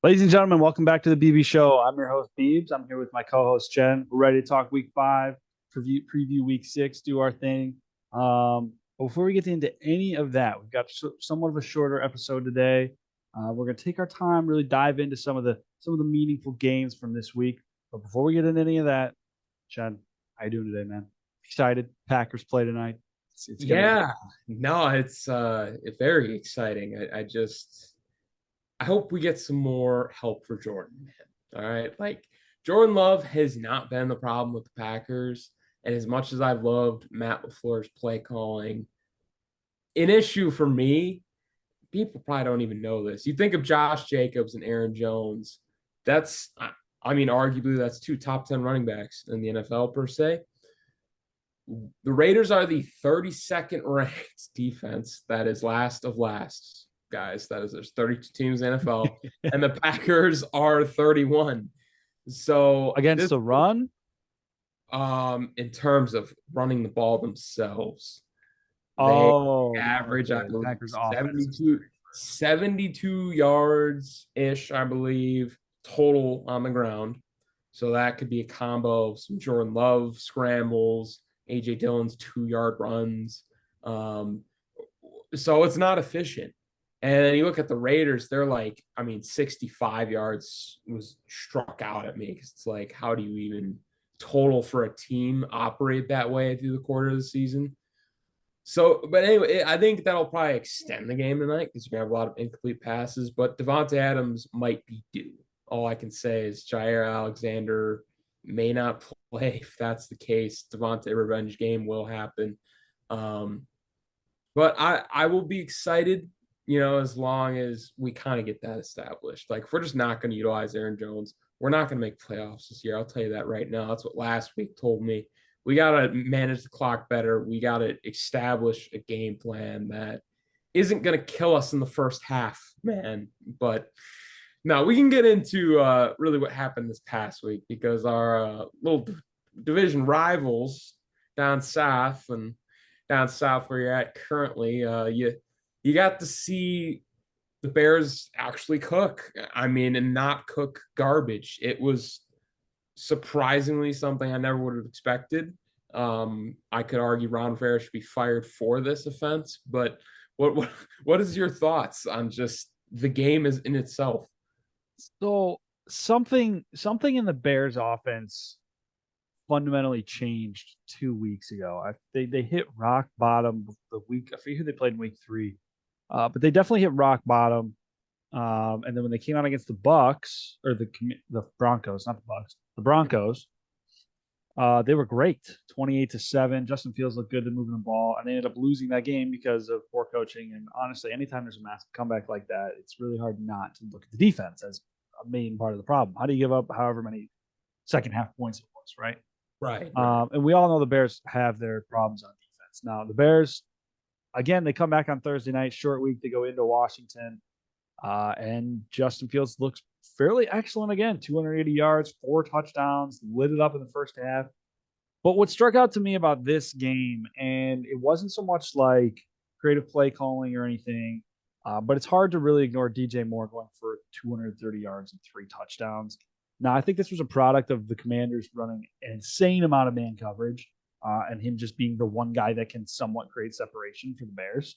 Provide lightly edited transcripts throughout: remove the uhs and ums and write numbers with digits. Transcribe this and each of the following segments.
Ladies and gentlemen, welcome back to the BB-Scho. I'm your host, Beebs. I'm here with my co-host, Jen. We're ready to talk week 5, preview week 6, do our thing. But before we get into any of that, we've got somewhat of a shorter episode today. We're going to take our time, really dive into some of the meaningful games from this week. But before we get into any of that, Jen, how you doing today, man? Excited? Packers play tonight. It's yeah, no, it's very exciting. I hope we get some more help for Jordan, man. All right. Like Jordan Love has not been the problem with the Packers. And as much as I've loved Matt LaFleur's play calling, an issue for me, people probably don't even know this. You think of Josh Jacobs and Aaron Jones. Arguably that's two top 10 running backs in the NFL per se. The Raiders are the 32nd ranked defense. That is last of last, guys. There's 32 teams in the NFL, and the Packers are 31. So against the run, in terms of running the ball themselves, they average okay. The Packers 72 yards ish, I believe, total on the ground. So that could be a combo of some Jordan Love scrambles, AJ Dillon's 2-yard runs. So it's not efficient. And then you look at the Raiders, they're 65 yards was struck out at me because it's like, how do you even total for a team operate that way through the quarter of the season? So, but anyway, I think that'll probably extend the game tonight because you have a lot of incomplete passes, but Devontae Adams might be due. All I can say is Jair Alexander may not play. If that's the case, Devontae revenge game will happen. But I will be excited, as long as we kind of get that established. Like, if we're just not going to utilize Aaron Jones, we're not going to make playoffs this year. I'll tell you that right now. That's what last week told me. We got to manage the clock better. We got to establish a game plan that isn't going to kill us in the first half, man. But now we can get into really what happened this past week because our little division rivals down south where you're at currently, you got to see the Bears actually cook. And not cook garbage. It was surprisingly something I never would have expected. I could argue Ron Rivera should be fired for this offense, but what is your thoughts on just the game as in itself? So something in the Bears offense fundamentally changed 2 weeks ago. They hit rock bottom the week. I forget who they played in week 3, but they definitely hit rock bottom. And then when they came out against the Bucks or the Broncos, not the Bucks, the Broncos, they were great, 28-7. Justin Fields looked good at moving the ball, and they ended up losing that game because of poor coaching. And honestly, anytime there's a massive comeback like that, it's really hard not to look at the defense as a main part of the problem. How do you give up however many second half points it was, right? Right. And we all know the Bears have their problems on defense. Now, the Bears, again, they come back on Thursday night, short week. They go into Washington, and Justin Fields looks fairly excellent again. 280 yards, 4 touchdowns, lit it up in the first half. But what struck out to me about this game, and it wasn't so much like creative play calling or anything, but it's hard to really ignore DJ Moore going for 230 yards and 3 touchdowns. Now, I think this was a product of the Commanders running an insane amount of man coverage, and him just being the one guy that can somewhat create separation for the Bears.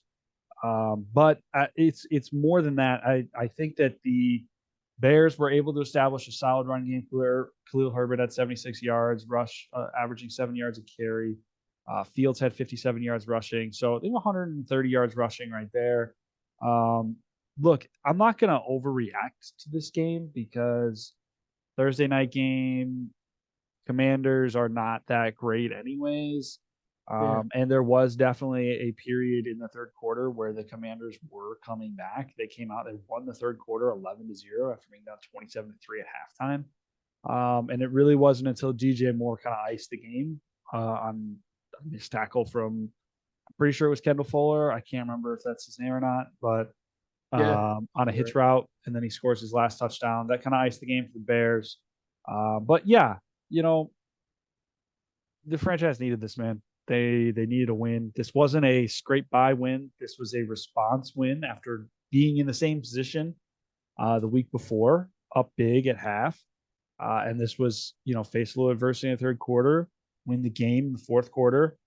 But it's more than that. I think that the Bears were able to establish a solid run game. Khalil Herbert had 76 yards, averaging 7 yards a carry. Fields had 57 yards rushing. So I think 130 yards rushing right there. Look, I'm not going to overreact to this game because Thursday night game, Commanders are not that great anyways. And there was definitely a period in the third quarter where the Commanders were coming back. They came out, they won the third quarter 11-0 after being down 27-3 at halftime. And it really wasn't until DJ Moore kind of iced the game on this tackle from, I'm pretty sure it was Kendall Fuller. I can't remember if that's his name or not, but on a hitch route, and then he scores his last touchdown. That kind of iced the game for the Bears. But yeah, the franchise needed this, man. They needed a win. This wasn't a scrape by win. This was a response win after being in the same position the week before. up big at half. And this was, face a little adversity in the third quarter, win the game in the fourth quarter,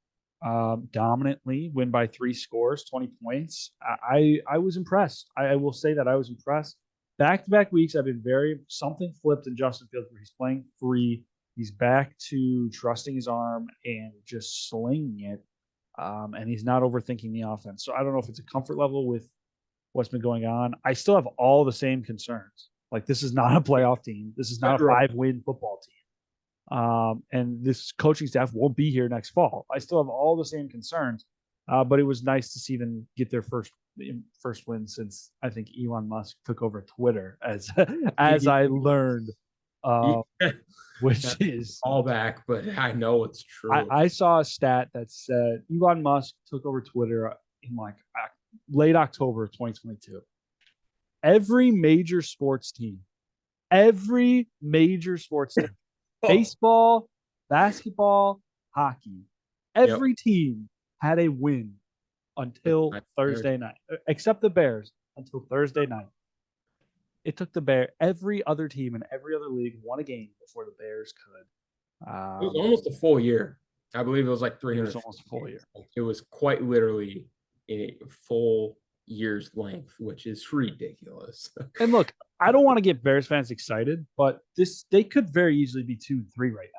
dominantly, win by 3 scores, 20 points. I was impressed. I will say that I was impressed. Back to back weeks, I've been something flipped in Justin Fields where he's playing free. He's back to trusting his arm and just slinging it. And he's not overthinking the offense. So I don't know if it's a comfort level with what's been going on. I still have all the same concerns. Like, this is not a playoff team. This is not a 5-win football team. And this coaching staff won't be here next fall. I still have all the same concerns. But it was nice to see them get their first win since I think Elon Musk took over Twitter, as I learned, which is all back, but I know it's true. I saw a stat that said Elon Musk took over Twitter in like late October of 2022. Every major sports team, baseball, basketball, hockey, every team had a win until Thursday night, except the Bears until Thursday night. It took every other team in every other league won a game before the Bears could. It was almost a full year. I believe it was like 300. It was almost a full year. It was quite literally a full year's length, which is ridiculous. And look, I don't want to get Bears fans excited, but they could very easily be 2-3 right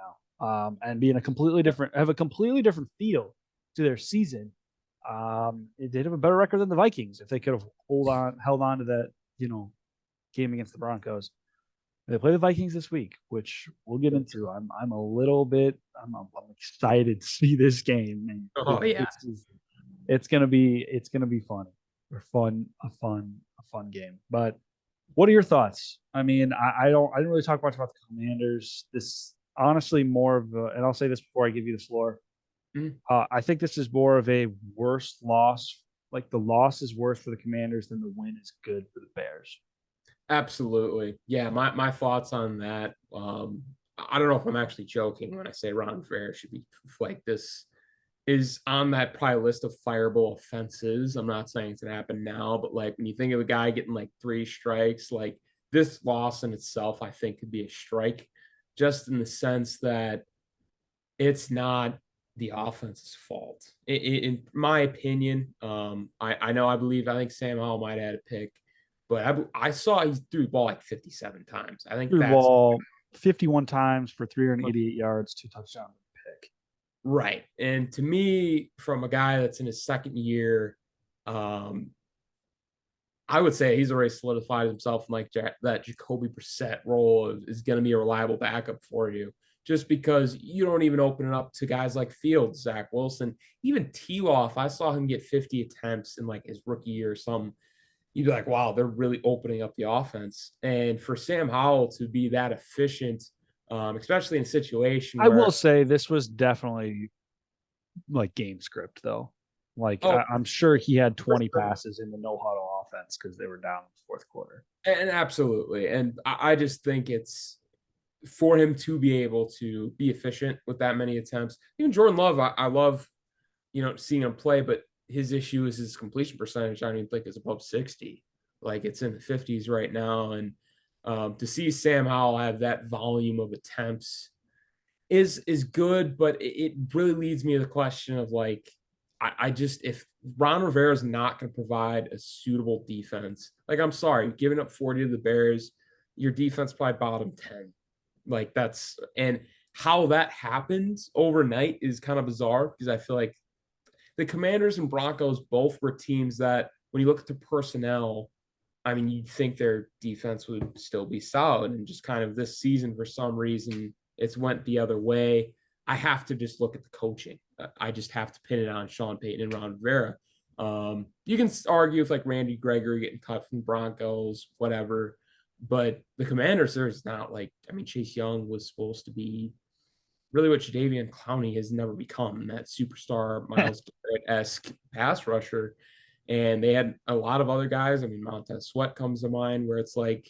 now, and be in have a completely different feel to their season. They'd have a better record than the Vikings if they could have held on to that, game against the Broncos. They play the Vikings this week, which we'll get into. I'm excited to see this game. And it's gonna be fun. A fun game. But what are your thoughts? I mean, I didn't really talk much about the Commanders. This honestly more of and I'll say this before I give you the floor. I think this is more of a worse loss. Like, the loss is worse for the Commanders than the win is good for the Bears. Absolutely. Yeah, my thoughts on that. I don't know if I'm actually joking when I say Ron Rivera should be like this is on that probably list of fireable offenses. I'm not saying it's gonna happen now, but like when you think of a guy getting like 3 strikes, like this loss in itself, I think could be a strike, just in the sense that it's not the offense's fault. In my opinion, I think Sam Howell might have had a pick, but I saw he threw the ball like 57 times. I think threw the ball 51 times for 388 yards, 2 touchdowns, pick. Right. And to me, from a guy that's in his second year, I would say he's already solidified himself in like that Jacoby Brissett role is going to be a reliable backup for you, just because you don't even open it up to guys like Fields, Zach Wilson, even T-Loff. I saw him get 50 attempts in like his rookie year or something. You'd be like, wow, they're really opening up the offense. And for Sam Howell to be that efficient, especially in a situation I will say this was definitely like game script, though. Like, I'm sure he had 20 passes in the no-huddle offense because they were down in the fourth quarter. And absolutely. And I just think it's for him to be able to be efficient with that many attempts. Even Jordan Love, I love, seeing him play, but his issue is his completion percentage. I don't even think it's above 60. Like, it's in the 50s right now. And to see Sam Howell have that volume of attempts is good, but it really leads me to the question of like, if Ron Rivera is not going to provide a suitable defense, like, I'm sorry, giving up 40 to the Bears, your defense probably bottom 10. Like, and how that happens overnight is kind of bizarre, because I feel like the Commanders and Broncos both were teams that, when you look at the personnel, I mean, you'd think their defense would still be solid, and just kind of this season, for some reason, it's went the other way. I have to just look at the coaching. I just have to pin it on Sean Payton and Ron Rivera. You can argue with like Randy Gregory getting cut from Broncos, whatever, but the Commanders, there's not like, I mean, Chase Young was supposed to be really what Jadeveon Clowney has never become, that superstar Myles Garrett-esque pass rusher. And they had a lot of other guys. I mean, Montez Sweat comes to mind, where it's like,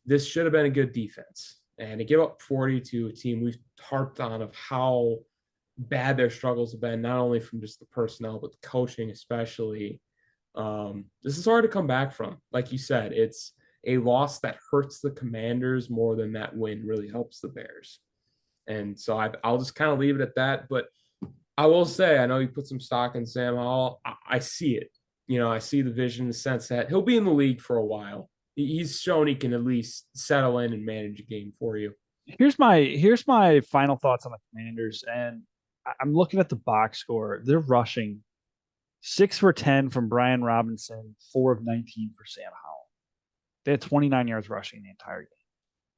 this should have been a good defense. And to give up 40 to a team we've harped on of how bad their struggles have been, not only from just the personnel, but the coaching especially. This is hard to come back from. Like you said, it's a loss that hurts the Commanders more than that win really helps the Bears. And so I'll just kind of leave it at that. But I will say, I know you put some stock in Sam Howell. I see it. I see the vision in the sense that he'll be in the league for a while. He's shown he can at least settle in and manage a game for you. Here's my final thoughts on the Commanders, and I'm looking at the box score. They're rushing 6 for 10 from Brian Robinson, 4 of 19 for Sam Howell. They had 29 yards rushing the entire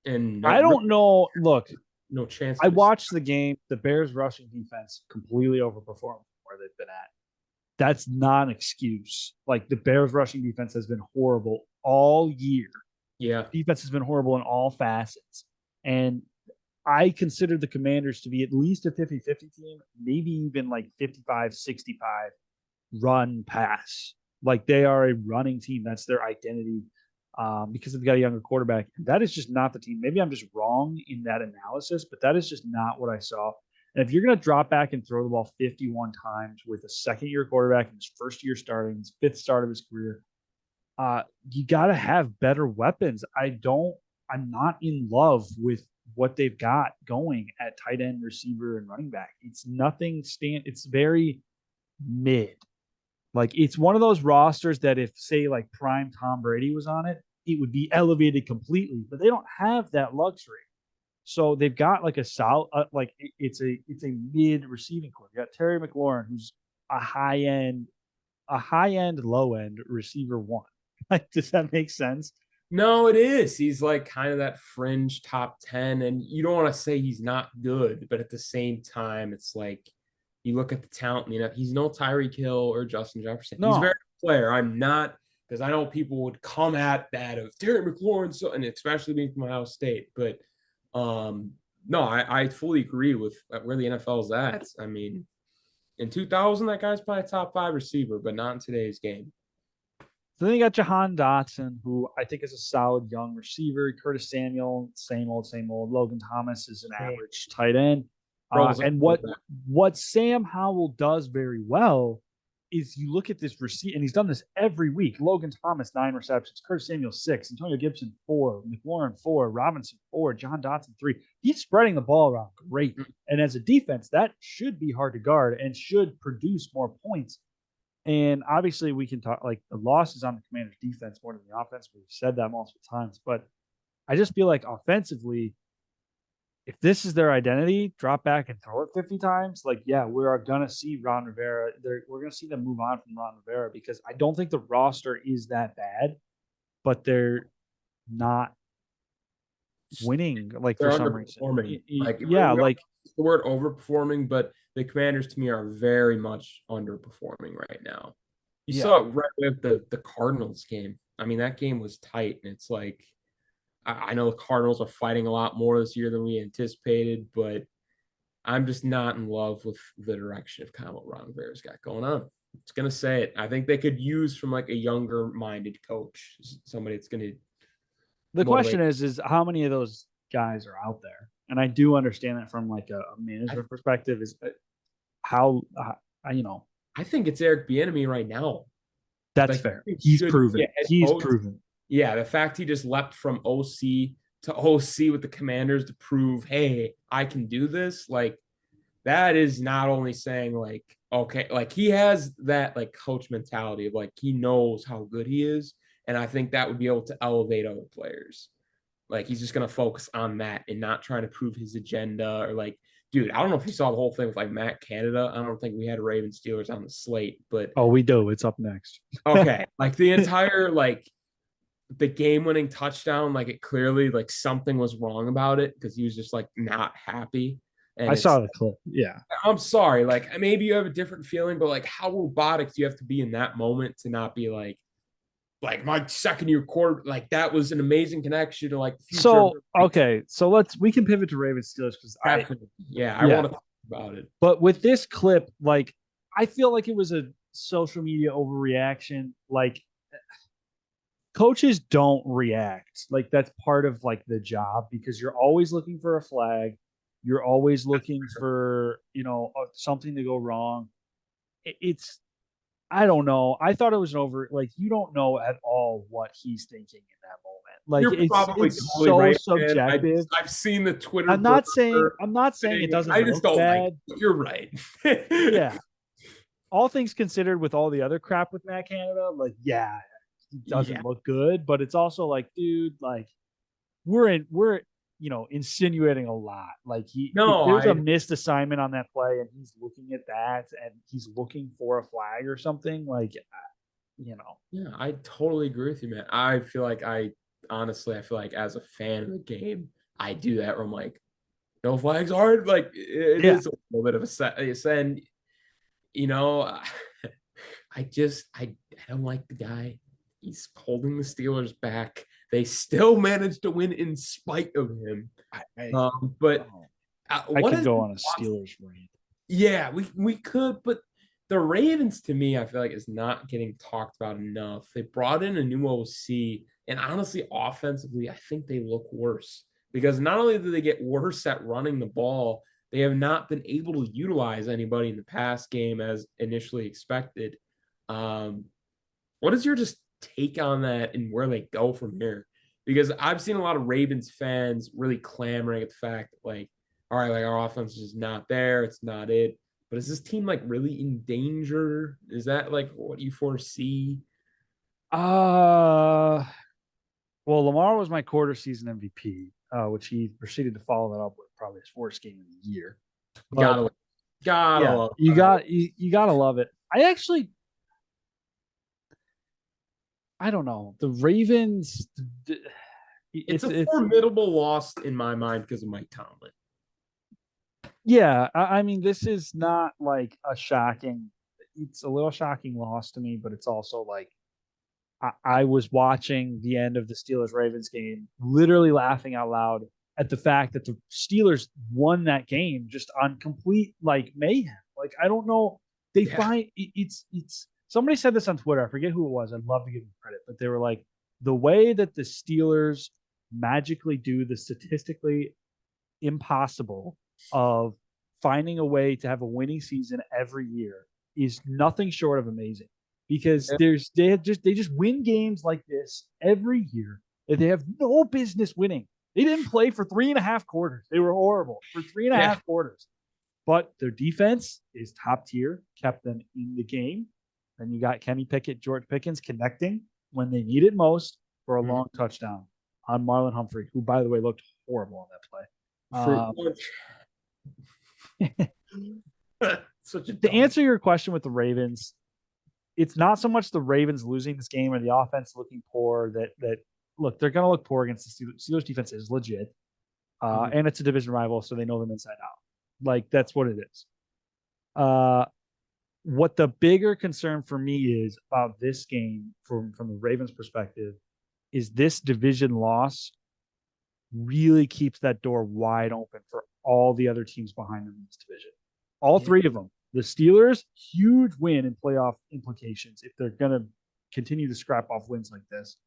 game. And I don't know. Look, no chance. I watched the game. The Bears rushing defense completely overperformed where they've been at. That's not an excuse. Like the Bears rushing defense has been horrible all year. Yeah. Defense has been horrible in all facets. And I consider the Commanders to be at least a 50-50 team, maybe even like 55-65 run pass. Like they are a running team. That's their identity because they've got a younger quarterback. That is just not the team. Maybe I'm just wrong in that analysis, but that is just not what I saw. And if you're going to drop back and throw the ball 51 times with a second-year quarterback in his first year starting, his fifth start of his career, you got to have better weapons. I'm not in love with what they've got going at tight end, receiver, and running back. It's nothing it's very mid. Like it's one of those rosters that if say like prime Tom Brady was on it, it would be elevated completely, but they don't have that luxury. So they've got like a solid, it's a mid receiving core. You got Terry McLaurin, who's a high end, low end receiver one. Like, does that make sense? No, it is. He's like kind of that fringe top 10, and you don't want to say he's not good, but at the same time, it's like you look at the talent. He's no Tyreek Hill or Justin Jefferson. No. He's a very good player. I'm not, because I know people would come at that of Terry McLaurin, and especially being from Ohio State. But no, I fully agree with where the NFL is at. I mean, in 2000, that guy's probably a top 5 receiver, but not in today's game. So then you got Jahan Dotson, who I think is a solid young receiver. Curtis Samuel, same old, same old. Logan Thomas is an average tight end. And what Sam Howell does very well is you look at this receipt, and he's done this every week. Logan Thomas, 9 receptions. Curtis Samuel, 6. Antonio Gibson, 4. McLaurin, 4. Robinson, 4. John Dotson, 3. He's spreading the ball around great. And as a defense, that should be hard to guard and should produce more points. And obviously, we can talk like the losses on the Commanders' defense more than the offense. We've said that multiple times, but I just feel like offensively, if this is their identity, drop back and throw it 50 times. Like, yeah, we're gonna see Ron Rivera. We're gonna see them move on from Ron Rivera because I don't think the roster is that bad, but they're not winning. Like they're for some reason, yeah, like the word overperforming, but the Commanders to me are very much underperforming right now. You saw it right with the Cardinals game. I mean, that game was tight, and it's like I know the Cardinals are fighting a lot more this year than we anticipated, but I'm just not in love with the direction of kind of what Ron Rivera's got going on. It's gonna say it. I think they could use from like a younger minded coach, somebody that's gonna. The question is how many of those guys are out there? And I do understand that from like a management perspective is how I think it's Eric Bieniemy right now. That's fair. He's proven. He's proven. Yeah, the fact he just leapt from OC to OC with the Commanders to prove, hey, I can do this. Like that is not only saying like, okay, like he has that like coach mentality of like he knows how good he is. And I think that would be able to elevate other players. Like he's just gonna focus on that and not trying to prove his agenda or like, dude, I don't know if you saw the whole thing with like Matt Canada. I don't think we had Ravens Steelers on the slate, but we do. It's up next. Okay, like the entire like the game-winning touchdown, like it clearly like something was wrong about it because he was just like not happy. And I saw the clip. Yeah, I'm sorry. Like maybe you have a different feeling, but like how robotic do you have to be in that moment to not be like my second year quarter, like that was an amazing connection to like future. So okay, so we can pivot to Ravens Steelers because I want to talk about it. But with this clip, like I feel like it was a social media overreaction. Like coaches don't react. Like that's part of like the job because you're always looking for a flag. You're always looking for something to go wrong. It's I don't know. I thought it was like you don't know at all what he's thinking in that moment. Like You're probably it's totally so right, man. subjective. I've seen the Twitter I'm not burner saying I'm not saying it thing. doesn't I just look don't like bad. it. You're right. Yeah. All things considered, with all the other crap with Matt Canada, like, yeah, it Yeah. doesn't look good, but it's also like, dude, like we're insinuating a lot. Like if No, there's a I missed assignment on that play and he's looking at that and he's looking for a flag or something, like you know, yeah, I totally agree with you, man. I feel like I feel like as a fan of the game, I do that where I'm like, no flags are like it yeah, is a little bit of a send. You know, I don't like the guy. He's holding the Steelers back. They still managed to win in spite of him. I I, But oh, I what could is go your on a thoughts? Steelers rant. Yeah, we could, but the Ravens to me, I feel like is not getting talked about enough. They brought in a new OC, and honestly, offensively, I think they look worse because not only do they get worse at running the ball, they have not been able to utilize anybody in the pass game as initially expected. Um, what is your just take on that and where they go from here? Because I've seen a lot of Ravens fans really clamoring at the fact that, like, all right, like our offense is not there, it's not it. But is this team like really in danger? Is that like what you foresee? Uh well, Lamar was my quarter season MVP, which he proceeded to follow that up with probably his worst game of the year. But Gotta, gotta yeah, love you that. got you gotta love it. I don't know. The Ravens, It's a it's formidable loss in my mind because of Mike Tomlin. yeah. I mean, this is not like a shocking. It's a little shocking loss to me, but it's also like I was watching the end of the Steelers Ravens game, literally laughing out loud at the fact that the Steelers won that game just on complete like mayhem. Like I don't know, they Yeah. find it's somebody said this on Twitter. I forget who it was. I'd love to give them credit, but they were like the way that the Steelers magically do the statistically impossible of finding a way to have a winning season every year is nothing short of amazing because they just win games like this every year that they have no business winning. They didn't play for 3.5 quarters. They were horrible for three and a Yeah. half quarters. But their defense is top tier, kept them in the game. Then you got Kenny Pickett, George Pickens connecting when they need it most for a long Mhm. touchdown on Marlon Humphrey, who, by the way, looked horrible on that play. Fruit punch. Such a To dumb. answer your question with the Ravens, it's not so much the Ravens losing this game or the offense looking poor. That look, they're going to look poor against the Steelers. Defense is legit, Mhm. and it's a division rival, so they know them inside out. Like that's what it is. Uh, what the bigger concern for me is about this game from the Ravens' perspective is this division loss really keeps that door wide open for all the other teams behind them in this division. All Yeah. three of them. The Steelers, huge win in playoff implications if they're going to continue to scrap off wins like this.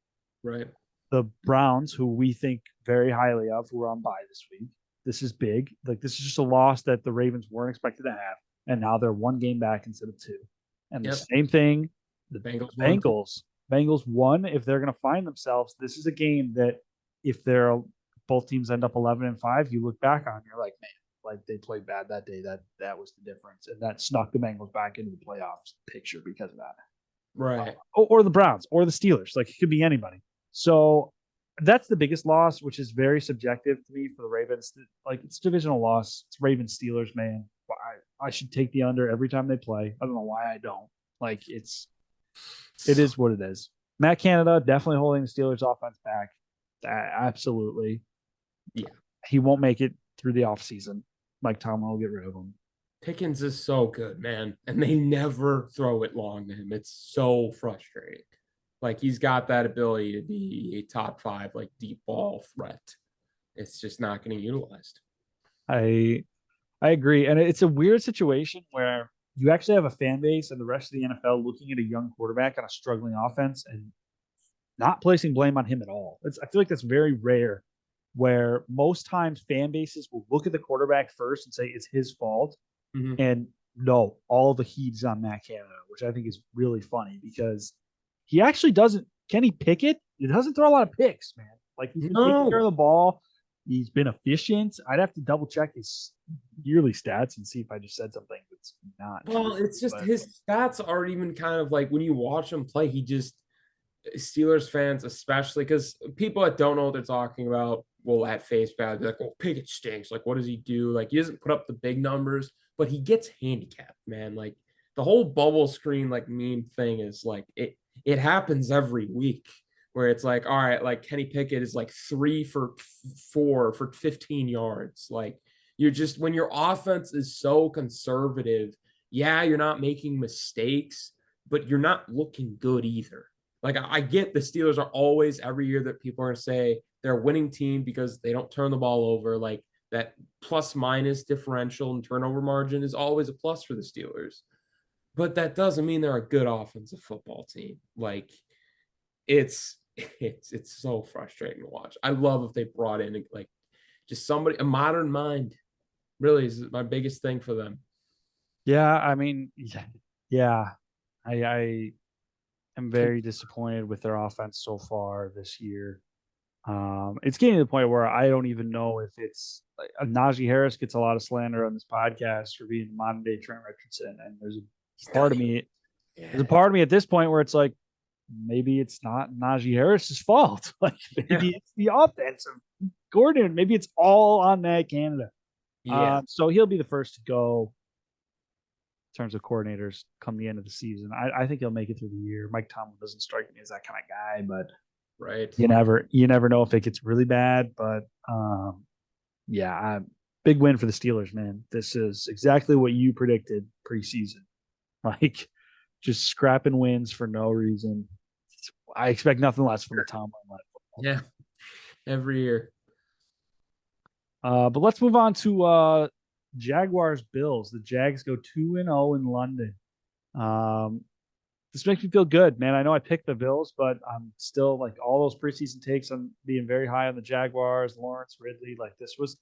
Right. The Browns, who we think very highly of, who are on bye this week. This is big. Like this is just a loss that the Ravens weren't expected to have, and now they're one game back instead of two. And the Yep. same thing, the Bengals won too. Bengals won. If they're going to find themselves, this is a game that if they're both teams end up 11-5, you look back on, you're like, man, like they played bad that day. That was the difference, and that snuck the Bengals back into the playoffs picture because of that. Right. Or the Browns or the Steelers. Like it could be anybody. So that's the biggest loss, which is very subjective to me for the Ravens. Like it's a divisional loss. It's Ravens Steelers, man. I should take the under every time they play. I don't know why I don't. Like it So, is what it is. Matt Canada definitely holding the Steelers offense back. Absolutely. yeah. He won't make it through the offseason. Mike Tomlin will get rid of him. Pickens is so good, man. And they never throw it long to him. It's so frustrating. Like he's got that ability to be a top five, like deep ball threat. It's just not getting utilized. I I agree. And it's a weird situation where you actually have a fan base and the rest of the NFL looking at a young quarterback on a struggling offense and not placing blame on him at all. I feel like that's very rare where most times fan bases will look at the quarterback first and say it's his fault. Mm-hmm. And no, all the heat's on Matt Canada, which I think is really funny because he actually doesn't. Kenny Pickett, he doesn't throw a lot of picks, man. Like he's been taking care of No. the ball. He's been efficient. I'd have to double check his yearly stats and see if I just said something that's not true. Well, it's just But his stats aren't even kind of like when you watch him play, he just Steelers fans, especially because people that don't know what they're talking about will at face value be like, "Oh, Pickett stinks. Like, what does he do? Like, he doesn't put up the big numbers, but he gets handicapped, man. Like, the whole bubble screen like meme thing is like it happens every week where it's like, all right, like Kenny Pickett is like 3 for 4 for 15 yards. Like, you're just when your offense is so conservative, yeah, you're not making mistakes, but you're not looking good either. Like I get the Steelers are always every year that people are going to say they're a winning team because they don't turn the ball over. Like that plus minus differential and turnover margin is always a plus for the Steelers. But that doesn't mean they're a good offensive football team. Like it's so frustrating to watch. I love if they brought in like just somebody a modern mind. Really is my biggest thing for them. yeah, I mean, yeah, I am very disappointed with their offense so far this year. It's getting to the point where I don't even know if it's like Najee Harris gets a lot of slander on this podcast for being the modern day Trent Richardson, and He's part not of even, me, there's a yeah. part of me at this point where it's like maybe it's not Najee Harris's fault. Like Yeah. maybe it's the offensive coordinator. Maybe it's all on Matt Canada. Yeah. So he'll be the first to go in terms of coordinators come the end of the season. I think he'll make it through the year. Mike Tomlin doesn't strike me as that kind of guy, but Right. you never know if it gets really bad. But yeah, big win for the Steelers, man. This is exactly what you predicted preseason. Like just scrapping wins for no reason. I expect nothing less from a Tomlin led football Yeah. team. Every year. But let's move on to Jaguars Bills. The Jags go 2-0 in London. Um, this makes me feel good, man. I know I picked the Bills, but I'm still like all those preseason takes on being very high on the Jaguars, Lawrence Ridley. Like this was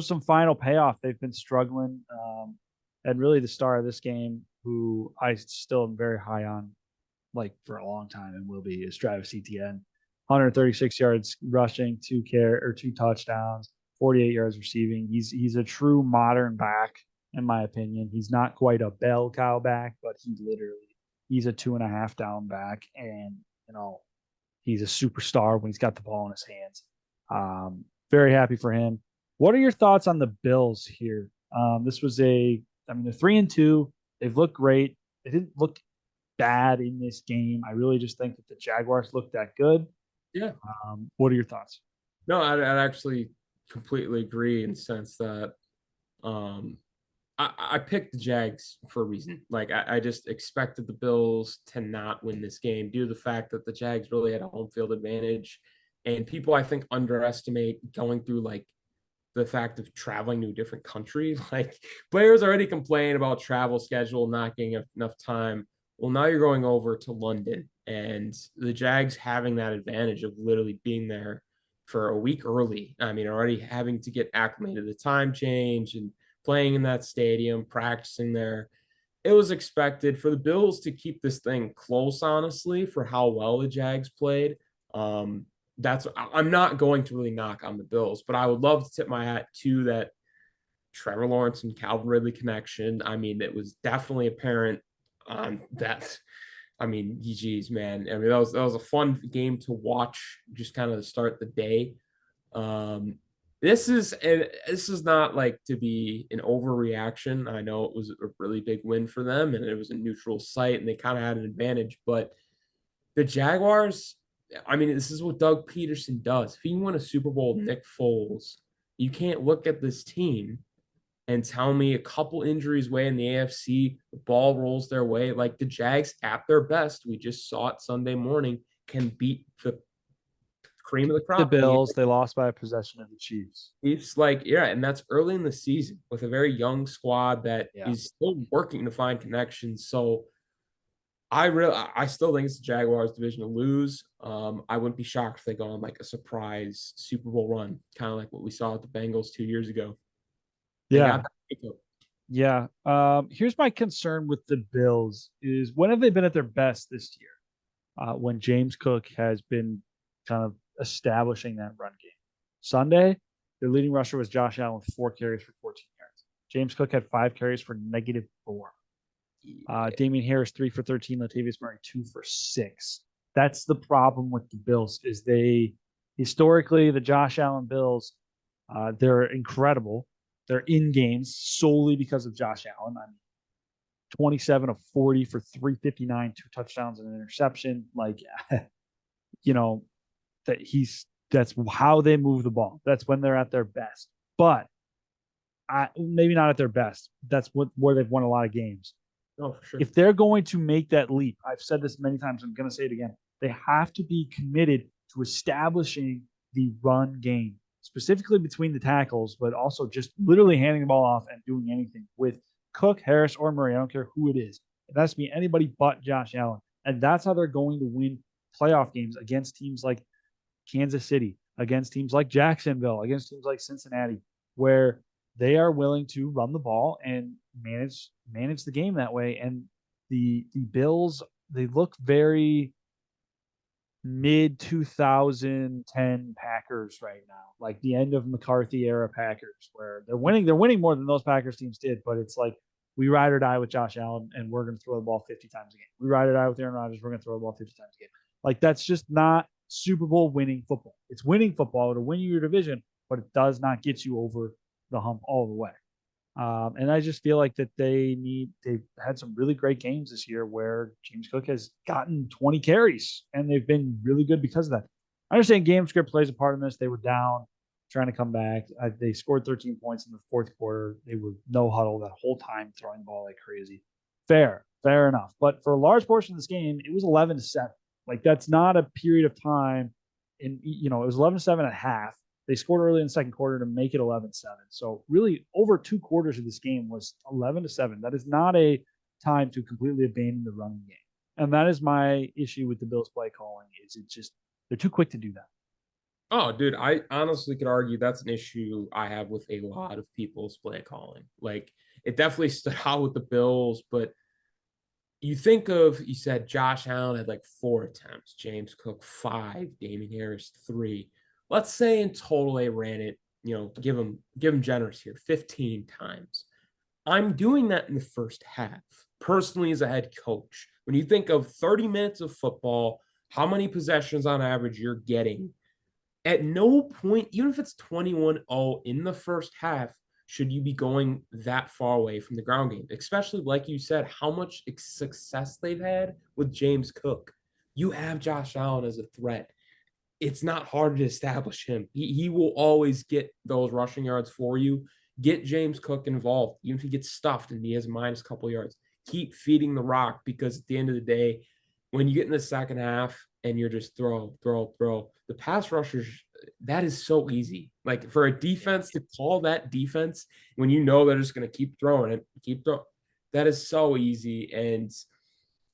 some final payoff. They've been struggling, and really the star of this game, who I still am very high on, like for a long time and will be, is Travis Etienne. 136 yards rushing, two touchdowns, 48 yards receiving. He's a true modern back in my opinion. He's not quite a bell cow back, but he's a 2.5 down back, and you know he's a superstar when he's got the ball in his hands. Very happy for him. What are your thoughts on the Bills here? This was I mean, they're 3-2. They've looked great. They didn't look bad in this game. I really just think that the Jaguars looked that good. Yeah. What are your thoughts? No, I'd actually completely agree in the sense that um, I picked the Jags for a reason. Like I just expected the Bills to not win this game due to the fact that the Jags really had a home field advantage. And people I think underestimate going through like the fact of traveling to a different country. Like players already complain about travel schedule not getting enough time. Well, now you're going over to London, and the Jags having that advantage of literally being there for a week early. I mean, already having to get acclimated to the time change and playing in that stadium, practicing there. It was expected for the Bills to keep this thing close, honestly, for how well the Jags played. Um, that's I'm not going to really knock on the Bills, but I would love to tip my hat to that Trevor Lawrence and Calvin Ridley connection. I mean, it was definitely apparent on that. I mean, geez, man. I mean, that was a fun game to watch, just kind of to start the day. Um, this is not like to be an overreaction. I know it was a really big win for them, and it was a neutral site, and they kind of had an advantage. But the Jaguars, I mean, this is what Doug Peterson does. If he won a Super Bowl, Nick Foles, you can't look at this team and tell me a couple injuries away in the AFC, the ball rolls their way. Like the Jags at their best, we just saw it Sunday morning, can beat the cream of the The crop in the Bills, they lost by a possession of the Chiefs. Chiefs. Like, yeah, and that's early in the season with a very young squad that Yeah. is still working to find connections. So I still think it's the Jaguars division to lose. I wouldn't be shocked if they go on like a surprise Super Bowl run, kind of like what we saw with the Bengals 2 years ago. They got Yeah. that. Yeah. Here's my concern with the Bills is when have they been at their best this year? When James Cook has been kind of establishing that run game. Sunday, their leading rusher was Josh Allen with 4 carries for 14 yards. James Cook had 5 carries for -4. Yeah. Damian Harris 3 for 13. Latavius Murray 2 for 6. That's the problem with the Bills is they historically the Josh Allen Bills they're incredible. They're in games solely because of Josh Allen. I mean, 27 of 40 for 359, 2 touchdowns and an interception. Like, you know, that's how they move the ball. That's when they're at their best. But maybe not at their best. That's where they've won a lot of games. Oh, for sure. If they're going to make that leap, I've said this many times, I'm going to say it again. They have to be committed to establishing the run game, specifically between the tackles, but also just literally handing the ball off and doing anything with Cook, Harris, or Murray. I don't care who it is. It has to be anybody but Josh Allen. And that's how they're going to win playoff games against teams like Kansas City, against teams like Jacksonville, against teams like Cincinnati, where they are willing to run the ball and manage the game that way. And the Bills, they look very mid 2010 Packers right now, like the end of McCarthy era Packers, where they're winning. They're winning more than those Packers teams did, but it's like we ride or die with Josh Allen, and we're going to throw the ball 50 times a game. We ride or die with Aaron Rodgers, we're going to throw the ball 50 times a game. Like that's just not Super Bowl winning football. It's winning football to win your division, but it does not get you over the hump all the way. And I just feel like that they've had some really great games this year where James Cook has gotten 20 carries and they've been really good because of that. I understand game script plays a part in this. They were down, trying to come back. They scored 13 points in the fourth quarter. They were no huddle that whole time, throwing the ball like crazy. Fair enough. But for a large portion of this game, it was 11-7. Like that's not a period of time. It was 11-7 at half. They scored early in the second quarter to make it 11-7. So really over 2 quarters of this game was 11-7. That is not a time to completely abandon the running game. And that is my issue with the Bills play calling is it just they're too quick to do that. Oh, dude, I honestly could argue that's an issue I have with a lot of people's play calling. Like, it definitely stood out with the Bills, but you said Josh Allen had like 4 attempts, James Cook 5, Damian Harris 3. Let's say in total they ran it, give them generous here, 15 times. I'm doing that in the first half. Personally, as a head coach, when you think of 30 minutes of football, how many possessions on average you're getting, at no point, even if it's 21-0 in the first half, should you be going that far away from the ground game, especially like you said, how much success they've had with James Cook. You have Josh Allen as a threat. It's not hard to establish him. He will always get those rushing yards for you. Get James Cook involved, even if he gets stuffed and he has minus a couple yards. Keep feeding the rock because at the end of the day, when you get in the second half and you're just throw, the pass rushers, that is so easy. Like for a defense to call that defense when you know they're just going to keep throwing it, that is so easy. And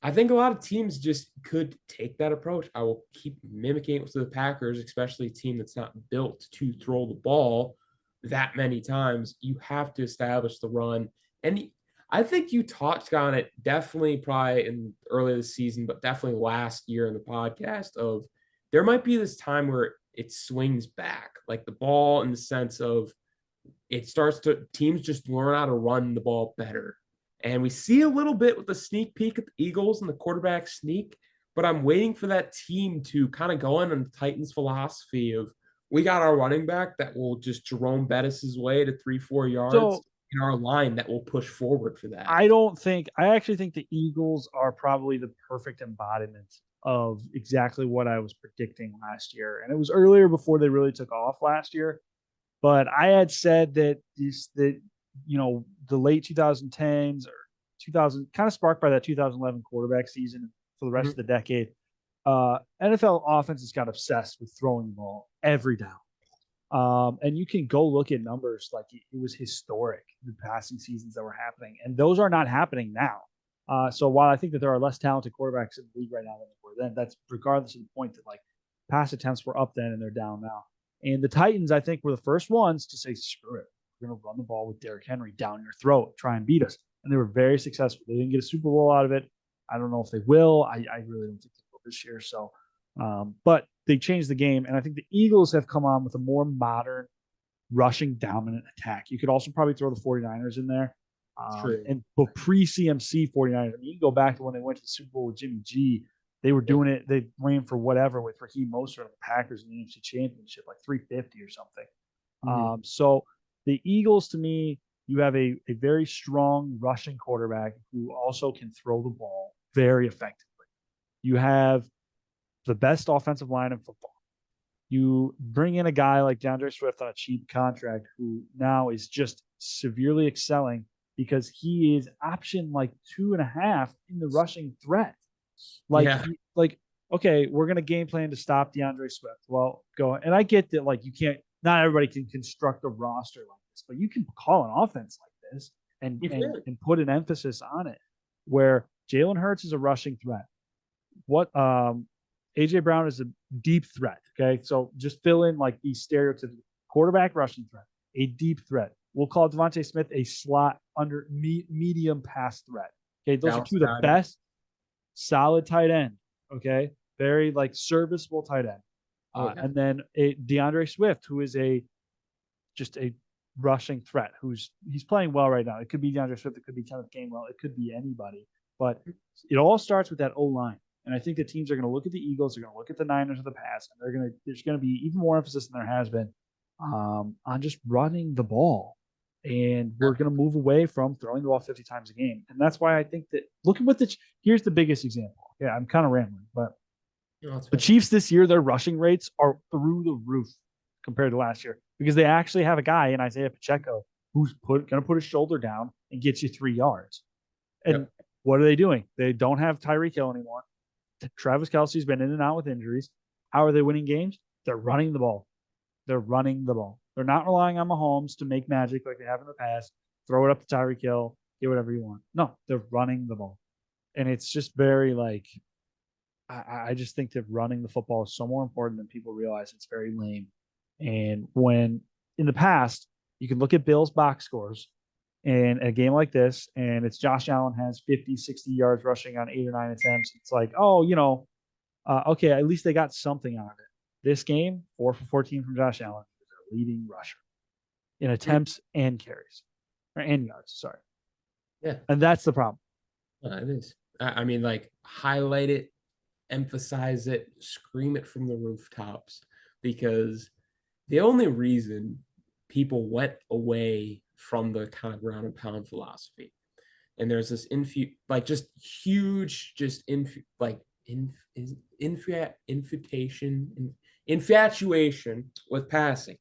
I think a lot of teams just could take that approach. I will keep mimicking it to the Packers, especially a team that's not built to throw the ball that many times. You have to establish the run. And I think you touched on it definitely probably in early this season, but definitely last year in the podcast of there might be this time where it swings back, like the ball in the sense of teams just learn how to run the ball better. And we see a little bit with the sneak peek at the Eagles and the quarterback sneak, but I'm waiting for that team to kind of go in on the Titans philosophy of we got our running back that will just Jerome Bettis' way to 3-4 yards So in our line that will push forward for that. I actually think the Eagles are probably the perfect embodiment of exactly what I was predicting last year. And it was earlier before they really took off last year. But I had said that the late 2010s or 2000, kind of sparked by that 2011 quarterback season for the rest of the decade, NFL offenses got obsessed with throwing the ball every down. And you can go look at numbers like it was historic, the passing seasons that were happening. And those are not happening now. So while I think that there are less talented quarterbacks in the league right now than there were then, that's regardless of the point that like pass attempts were up then and they're down now. And the Titans, I think, were the first ones to say, screw it. We're going to run the ball with Derrick Henry down your throat, try and beat us. And they were very successful. They didn't get a Super Bowl out of it. I don't know if they will. I really don't think they will this year. So But they changed the game, and I think the Eagles have come on with a more modern, rushing dominant attack. You could also probably throw the 49ers in there. True. But pre CMC 49ers, I mean, you can go back to when they went to the Super Bowl with Jimmy G. They were Yeah. doing it. They ran for whatever with Raheem Mostert of the Packers in the NFC Championship, like 350 or something. Mhm. So the Eagles, to me, you have a very strong rushing quarterback who also can throw the ball very effectively. You have the best offensive line in football. You bring in a guy like DeAndre Swift on a cheap contract who now is just severely excelling because he is option like 2.5 in the rushing threat. Like, Yeah. like, okay, we're gonna game plan to stop DeAndre Swift. Well, go, and I get that, like, you can't, not everybody can construct a roster like this, but you can call an offense like this and You and can. and put an emphasis on it where Jalen Hurts is a rushing threat. What AJ Brown is a deep threat. Okay, so just fill in like these stereotypical quarterback rushing threat, a deep threat. We'll call Devontae Smith a slot under medium pass threat. Okay, those are Dallas two of the Goedert. best solid tight end. Okay, very like serviceable tight end. Oh yeah. And then a DeAndre Swift, who is a just a rushing threat. He's playing well right now. It could be DeAndre Swift. It could be Kenneth Gainwell. It could be anybody. But it all starts with that O line. And I think the teams are going to look at the Eagles. They're going to look at the Niners of the past, and there's going to be even more emphasis than there has been on just running the ball. And we're going to move away from throwing the ball 50 times a game. And that's why I think that look at here's the biggest example. Yeah, I'm kind of rambling, but No, that's the fair. Chiefs this year, their rushing rates are through the roof compared to last year because they actually have a guy in Isaiah Pacheco who's going to put his shoulder down and get you 3 yards. And Yep. what are they doing? They don't have Tyreek Hill anymore. Travis Kelsey's been in and out with injuries. How are they winning games? They're running the ball. They're running the ball. They're not relying on Mahomes to make magic like they have in the past. Throw it up to Tyreek Hill, get whatever you want. No, they're running the ball. And it's just very like I just think that running the football is so more important than people realize. It's very lame. And when in the past, you can look at Bill's box scores in a game like this, and it's Josh Allen has 50, 60 yards rushing on 8 or 9 attempts. It's like, oh, okay, at least they got something out of it. This game, 4 for 14 from Josh Allen, is their leading rusher in attempts and carries, and yards, sorry. Yeah. And that's the problem. It is. I mean, like, highlight it, emphasize it, scream it from the rooftops, because the only reason people went away from the kind of ground and pound philosophy, and there's this like just huge, just like infatuation with passing,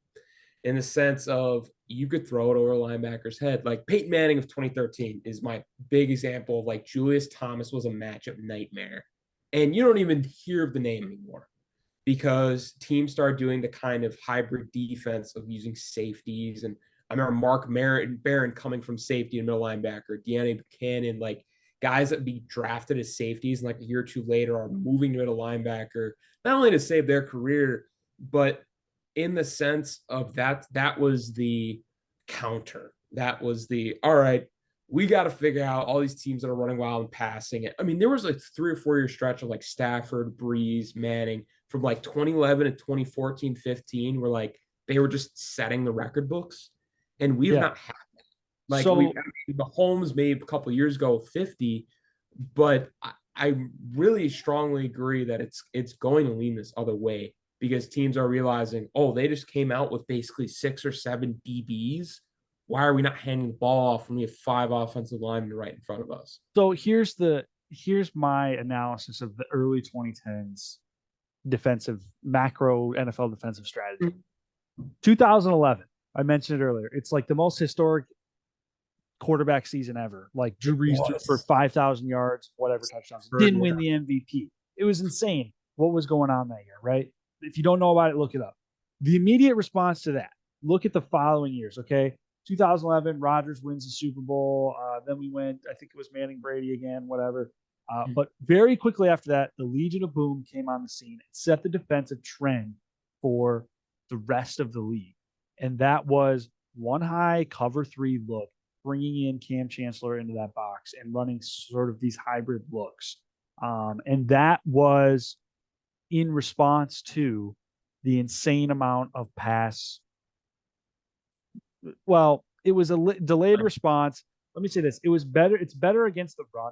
in the sense of you could throw it over a linebacker's head. Like Peyton Manning of 2013 is my big example of like Julius Thomas was a matchup nightmare. And you don't even hear of the name anymore because teams started doing the kind of hybrid defense of using safeties. And I remember Mark Barron coming from safety and middle linebacker, Deanna Buchanan, like guys that be drafted as safeties and like a year or two later are moving to middle linebacker, not only to save their career, but in the sense of that was the counter. That was the all right. We got to figure out all these teams that are running wild and passing it. I mean, there was like 3 or 4 year stretch of like Stafford, Breeze, Manning from like 2011 to 2014, 15, where like they were just setting the record books, and we've Yeah. not had that. Like we, So I mean, Mahomes made a couple years ago 50, but I really strongly agree that it's going to lean this other way because teams are realizing, oh, they just came out with basically 6 or 7 DBs. Why are we not handing the ball off when we have 5 offensive linemen right in front of us? so here's my analysis of the early 2010s defensive macro NFL defensive strategy. 2011, I mentioned it earlier. It's like the most historic quarterback season ever. Like Drew It Brees threw for was 5,000 yards, whatever touchdowns. for Didn't yeah. win the MVP. It was insane what was going on that year, right? If you don't know about it, look it up. The immediate response to that, look at the following years, okay? 2011, Rodgers wins the Super Bowl. Then we went, I think it was Manning Brady again, whatever. But very quickly after that, the Legion of Boom came on the scene and set the defensive trend for the rest of the league. And that was one high cover 3 look, bringing in Cam Chancellor into that box and running sort of these hybrid looks. And that was in response to the insane amount of pass. Well, it was a delayed response. Let me say this: it was better. It's better against the run,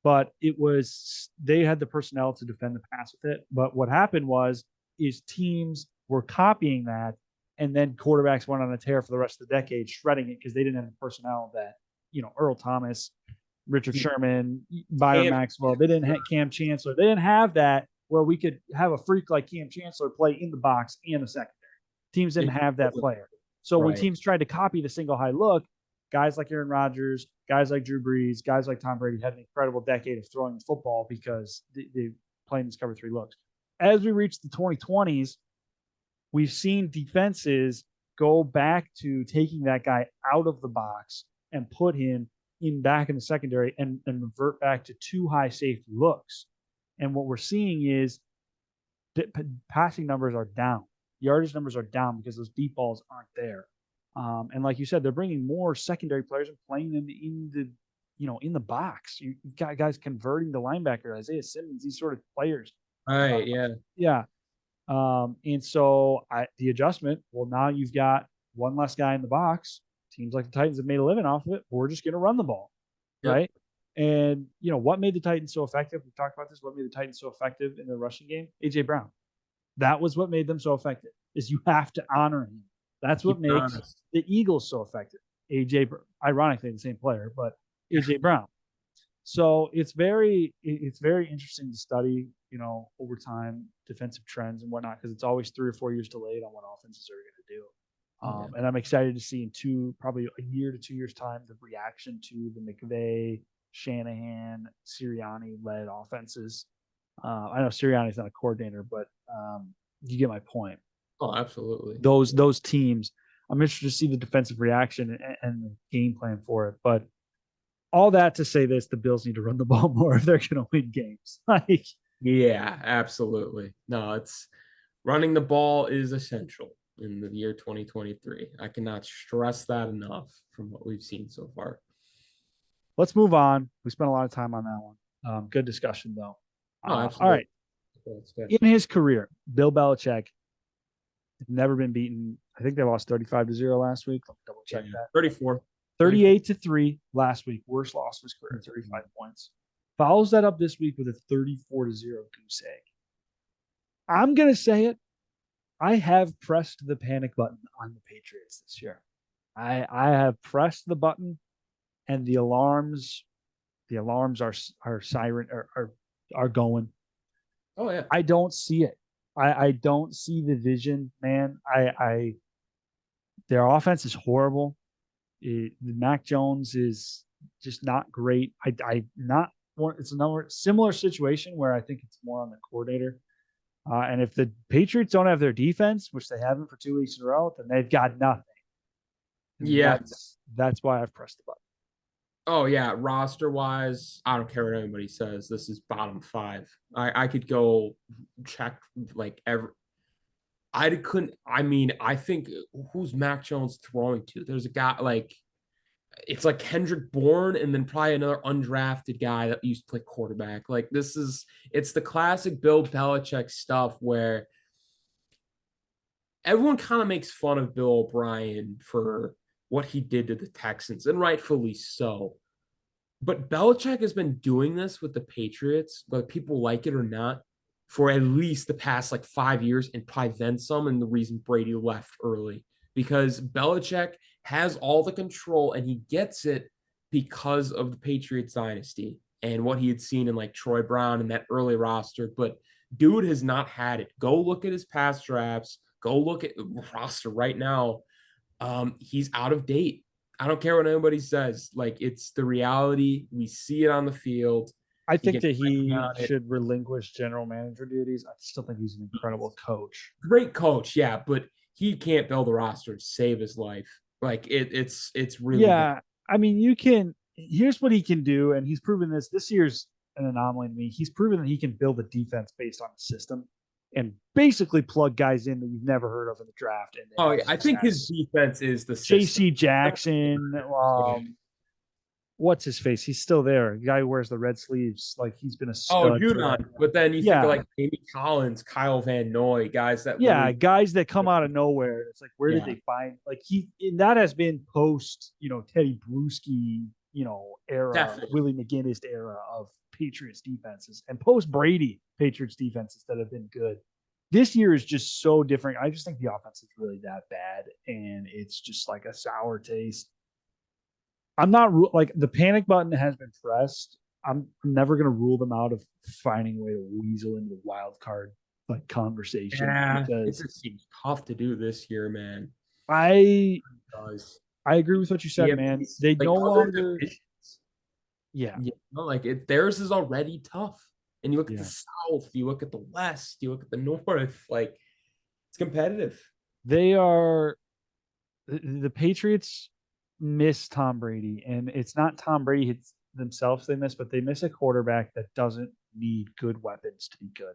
but it was they had the personnel to defend the pass with it. But what happened was is teams were copying that, and then quarterbacks went on a tear for the rest of the decade, shredding it because they didn't have the personnel that Earl Thomas, Richard Sherman, Byron Cam, Maxwell. They didn't have Cam Chancellor. They didn't have that where we could have a freak like Cam Chancellor play in the box and the secondary. Teams didn't have that player. So when right. teams tried to copy the single high look, guys like Aaron Rodgers, guys like Drew Brees, guys like Tom Brady had an incredible decade of throwing the football because they playing these cover three looks. As we reach the 2020s, we've seen defenses go back to taking that guy out of the box and put him in back in the secondary and revert back to too high safety looks. And what we're seeing is passing numbers are down. Yardage numbers are down because those deep balls aren't there. And like you said, they're bringing more secondary players and playing them in the box. You've got guys converting the linebacker, Isaiah Simmons, these sort of players. Right. Yeah. Yeah. And so the adjustment, well, now you've got one less guy in the box. Teams like the Titans have made a living off of it. We're just going to run the ball, Yep. right? And what made the Titans so effective? We've talked about this. What made the Titans so effective in the rushing game? AJ Brown. That was what made them so effective. Is you have to honor him. That's what makes the Eagles so effective. AJ, ironically the same player, but AJ Brown. So it's very interesting to study, over time defensive trends and whatnot, because it's always 3 or 4 years delayed on what offenses are going to do. And I'm excited to see in probably a year to 2 years time, the reaction to the McVay, Shanahan, Sirianni led offenses. I know Sirianni's not a coordinator, but you get my point. Oh, absolutely. Those teams, I'm interested to see the defensive reaction and the game plan for it. But all that to say this, the Bills need to run the ball more if they're going to win games. Yeah, absolutely. No, it's running the ball is essential in the year 2023. I cannot stress that enough from what we've seen so far. Let's move on. We spent a lot of time on that one. Good discussion, though. Oh, all right. In his career, Bill Belichick has never been beaten. I think they lost 35-0 last week. Let me double check that. 34. 38-3 last week. Worst loss of his career, 35 points. Follows that up this week with a 34-0 goose egg. I'm going to say it. I have pressed the panic button on the Patriots this year. I have pressed the button, and the alarms are siren are going. Oh yeah. I don't see it. I don't see the vision, man. Their offense is horrible. Mac Jones is just not great. It's another similar situation where I think it's more on the coordinator. And if the Patriots don't have their defense, which they haven't for 2 weeks in a row, then they've got nothing. And yeah. That's why I've pressed the button. Oh yeah, roster wise, I don't care what anybody says. This is bottom 5. I could go check like every. I think who's Mac Jones throwing to? There's a guy like it's like Kendrick Bourne and then probably another undrafted guy that used to play quarterback. Like it's the classic Bill Belichick stuff where everyone kind of makes fun of Bill O'Brien for what he did to the Texans, and rightfully so. But Belichick has been doing this with the Patriots, whether people like it or not, for at least the past 5 years, and probably then some, and the reason Brady left early. Because Belichick has all the control, and he gets it because of the Patriots dynasty and what he had seen in Troy Brown and that early roster. But dude has not had it. Go look at his past drafts. Go look at the roster right now. He's out of date. I don't care what anybody says. It's the reality. We see it on the field. I think that he should relinquish general manager duties. I still think he's an incredible coach. Great coach, yeah, but he can't build a roster to save his life. It's really bad. I mean, here's what he can do, and he's proven this year's an anomaly to me. He's proven that he can build a defense based on a system and basically plug guys in that you've never heard of in the draft. I think his defense is the J.C. Jackson, what's his face? He's still there. The guy who wears the red sleeves. Like he's been a Oh, stud for them. Judon. But then you think of Yeah. like Amy Collins, Kyle Van Noy, guys that Yeah, really, guys that come out of nowhere. It's like, where did yeah, they find like he and that has been post, Teddy Bruschi, era, definitely. Willie McGinnis era of Patriots defenses and post Brady Patriots defenses that have been good. This year is just so different. I just think the offense is really that bad and it's just like a sour taste. I'm not like the panic button has been pressed. I'm never gonna rule them out of finding a way to weasel into the wild card like conversation Yeah, it because just seems tough to do this year, man. I Does I agree with what you we said, have man. these They like no other longer, divisions? yeah, Like theirs is already tough. And you look at the yeah. South, you look at the West, you look at the North, like it's competitive. They are the Patriots miss Tom Brady, and it's not Tom Brady hits themselves they miss, but they miss a quarterback that doesn't need good weapons to be good.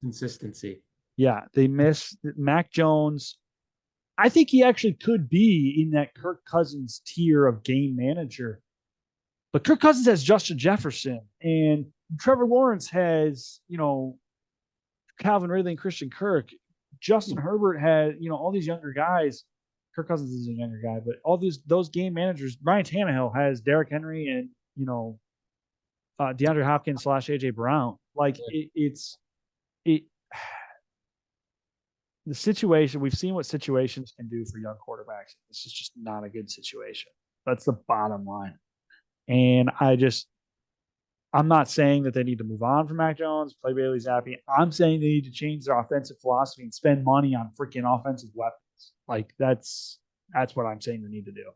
Consistency. Yeah, they miss Mac Jones. I think he actually could be in that Kirk Cousins tier of game manager. But Kirk Cousins has Justin Jefferson, and Trevor Lawrence has, Calvin Ridley and Christian Kirk. Justin Herbert had, all these younger guys. Kirk Cousins is a younger guy, but all those game managers. Ryan Tannehill has Derrick Henry and DeAndre Hopkins / AJ Brown. Like it. The situation we've seen what situations can do for young quarterbacks. This is just not a good situation. That's the bottom line. And I'm not saying that they need to move on from Mac Jones, play Bailey Zappi. I'm saying they need to change their offensive philosophy and spend money on freaking offensive weapons. Like that's what I'm saying they need to do.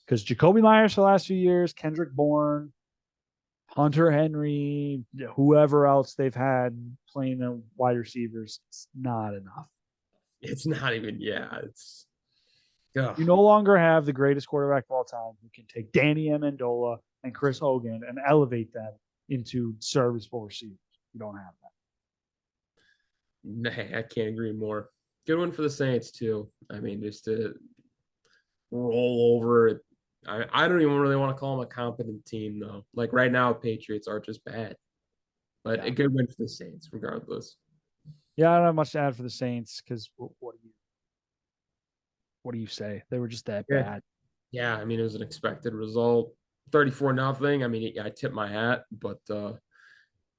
Because Jacoby Myers for the last few years, Kendrick Bourne, Hunter Henry, whoever else they've had playing the wide receivers, it's not enough. It's not even, ugh. You no longer have the greatest quarterback of all time who can take Danny Amendola and Chris Hogan and elevate them into serviceable receivers. You don't have that. Nah, I can't agree more. Good one for the Saints too. I mean, just to roll over. I don't even really want to call them a competent team though. Like right now, Patriots are just bad, but Yeah. a good win for the Saints regardless. Yeah, I don't have much to add for the Saints because what do you say? They were just that Yeah, bad. yeah. I mean, it was an expected result, 34-0. I mean, I tip my hat, but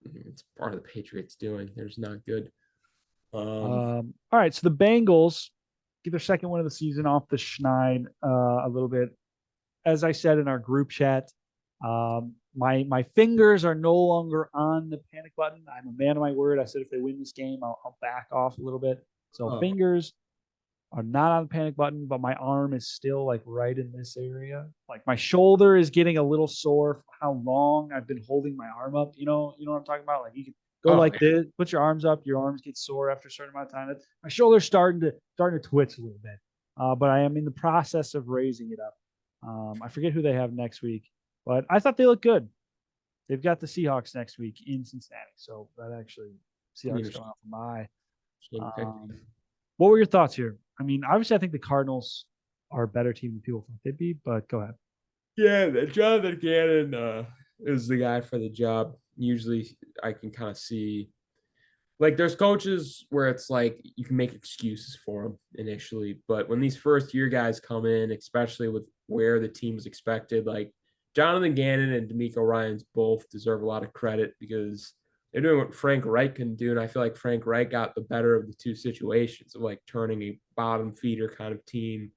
it's part of the Patriots doing. They're just not good. All right, so the Bengals get their second win of the season off the schneid a little bit. As I said in our group chat, my fingers are no longer on the panic button. I'm a man of my word. I said if they win this game, I'll back off a little bit. So Oh, fingers are not on the panic button, but my arm is still like right in this area. Like my shoulder is getting a little sore from how long I've been holding my arm up. You know what I'm talking about? Like you can go oh, like this, put your arms up, your arms get sore after a certain amount of time. My shoulder's starting to twitch a little bit. But I am in the process of raising it up. I forget who they have next week, but I thought they looked good. They've got the Seahawks next week in Cincinnati, so that actually Seahawks going off my. Um, what were your thoughts here? I mean, obviously, I think the Cardinals are a better team than people think they'd be, but go ahead. yeah, Jonathan Gannon is the guy for the job. Usually, I can kind of see like there's coaches where it's like you can make excuses for them initially, but when these first year guys come in, especially with where the team is expected, like Jonathan Gannon and D'Amico Ryans both deserve a lot of credit because they're doing what Frank Reich can do, and I feel like Frank Reich got the better of the two situations of like turning a bottom feeder kind of team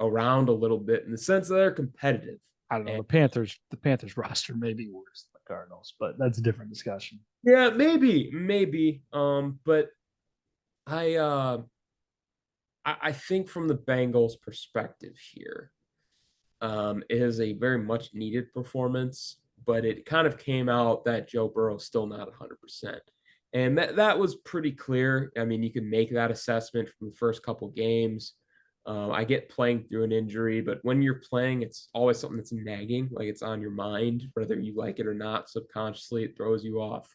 around a little bit in the sense that they're competitive. I don't know. And The Panthers roster may be worse than the Cardinals, but that's a different discussion. yeah, maybe. But I uh I think from the Bengals' perspective here, it is a very much needed performance, but it kind of came out that Joe Burrow's still not 100%. And that was pretty clear. I mean, you can make that assessment from the first couple games. I get playing through an injury, but when you're playing, it's always something that's nagging, like it's on your mind, whether you like it or not. Subconsciously, it throws you off.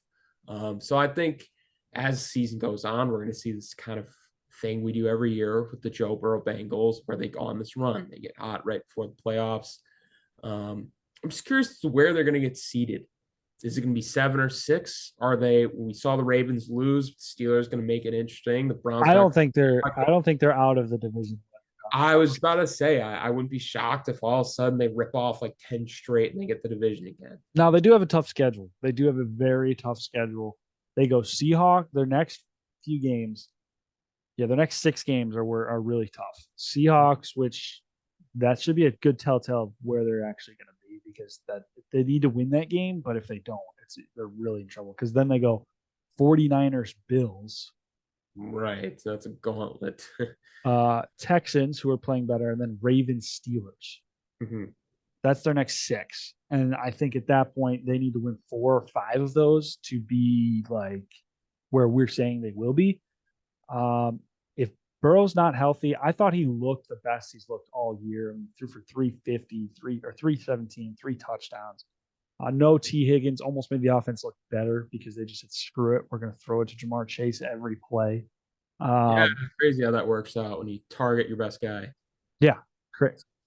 So I think as the season goes on, we're going to see this kind of thing we do every year with the Joe Burrow Bengals, where they go on this run. They get hot right before the playoffs. I'm just curious as to where they're going to get seated. Is it going to be 7 or 6? Are they? We saw the Ravens lose. Steelers going to make it interesting. The Browns not. I don't think they're out of the division. I was about to say I wouldn't be shocked if all of a sudden they rip off like 10 straight and they get the division again. Now they do have a tough schedule. They do have a very tough schedule. They go Seahawk. Their next few games, yeah, their next 6 games are really tough. Seahawks, which that should be a good telltale of where they're actually going to be because that they need to win that game. But if they don't, they're really in trouble because then they go 49ers, Bills, Right. So that's a gauntlet. Texans, who are playing better, and then Ravens, Steelers. Mhm. That's their next 6. And I think at that point, they need to win 4 or 5 of those to be like where we're saying they will be. If Burrow's not healthy, I thought he looked the best he's looked all year. I mean, threw for 350, 317, 3 touchdowns. No T. Higgins almost made the offense look better because they just said, screw it. We're going to throw it to Jamar Chase every play. Yeah, Um, crazy how that works out when you target your best guy. yeah,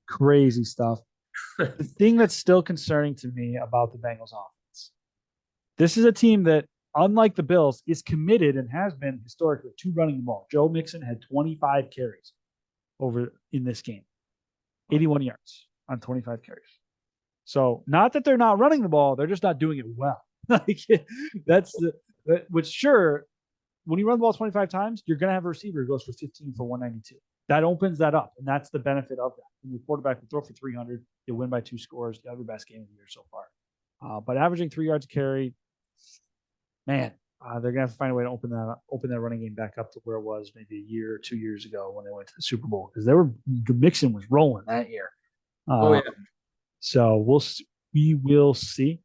crazy stuff. The thing that's still concerning to me about the Bengals offense, this is a team that, unlike the Bills, is committed and has been historically to running the ball. Joe Mixon had 25 carries over in this game, 81 yards on 25 carries. So not that they're not running the ball, they're just not doing it well. Like that's which sure, when you run the ball 25 times, you're gonna have a receiver who goes for 15 for 192. That opens that up, and that's the benefit of that. When your quarterback can throw for 300, you win by 2 scores. You have your best game of the year so far. But averaging 3 yards a carry, man, they're gonna have to find a way to open that running game back up to where it was maybe a year or 2 years ago when they went to the Super Bowl because Mixon was rolling that year. Oh Uh, yeah, so we will see.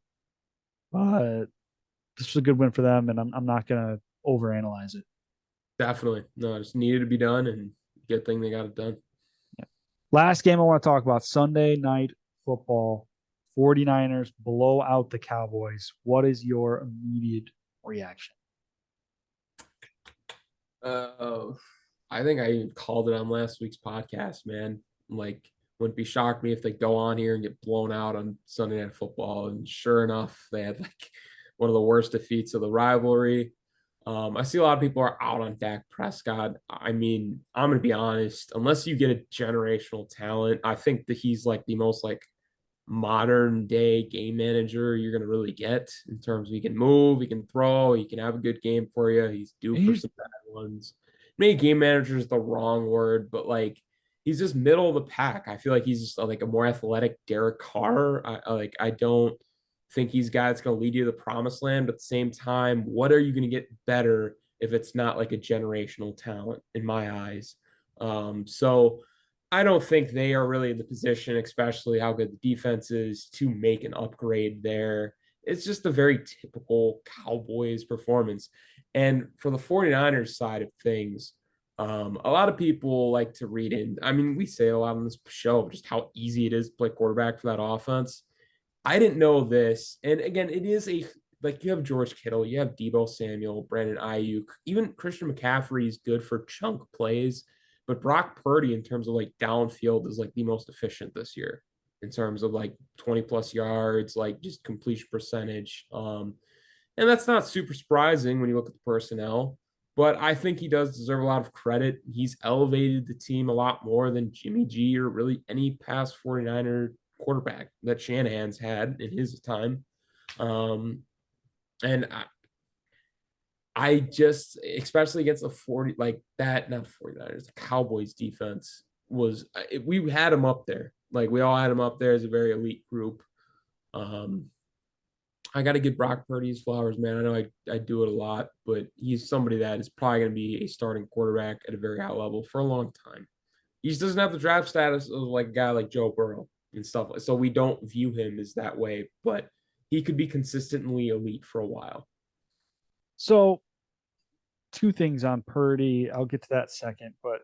But this was a good win for them, and I'm not gonna overanalyze it. definitely. No, it just needed to be done, and good thing they got it done. Yeah. Last game I want to talk about, Sunday night football. 49ers blow out the Cowboys. What is your immediate reaction? Uh, I think I even called it on last week's podcast, man. Like, wouldn't be shocked me if they go on here and get blown out on Sunday Night Football. And sure enough, they had like one of the worst defeats of the rivalry. I see a lot of people are out on Dak Prescott. I mean, I'm gonna be honest. Unless you get a generational talent, I think that he's like the most like modern day game manager you're going to really get in terms of he can move, he can throw, he can have a good game for you. He's due for He's some bad ones. Maybe game manager is the wrong word, but like he's just middle of the pack. I feel like he's just like a more athletic Derek Carr. I don't think he's a guy that's going to lead you to the promised land. But at the same time, what are you going to get better if it's not like a generational talent in my eyes? So I don't think they are really in the position, especially how good the defense is, to make an upgrade there. It's just a very typical Cowboys performance. And for the 49ers side of things, a lot of people like to read in. I mean, we say a lot on this show just how easy it is to play quarterback for that offense. I didn't know this. And again, it is a like you have George Kittle, you have Debo Samuel, Brandon Ayuk, even Christian McCaffrey is good for chunk plays. But Brock Purdy, in terms of like downfield, is like the most efficient this year in terms of like 20 plus yards, like just completion percentage. And that's not super surprising when you look at the personnel, but I think he does deserve a lot of credit. He's elevated the team a lot more than Jimmy G or really any past 49er quarterback that Shanahan's had in his time. Um, and I just, especially against the 40, like that, not 49ers, the Cowboys defense we had him up there. Like we all had him up there as a very elite group. Um, I got to give Brock Purdy his flowers, man. I know I do it a lot, but he's somebody that is probably going to be a starting quarterback at a very high level for a long time. He just doesn't have the draft status of like a guy like Joe Burrow and stuff. So we don't view him as that way, but he could be consistently elite for a while. so 2 things on Purdy. I'll get to that second, but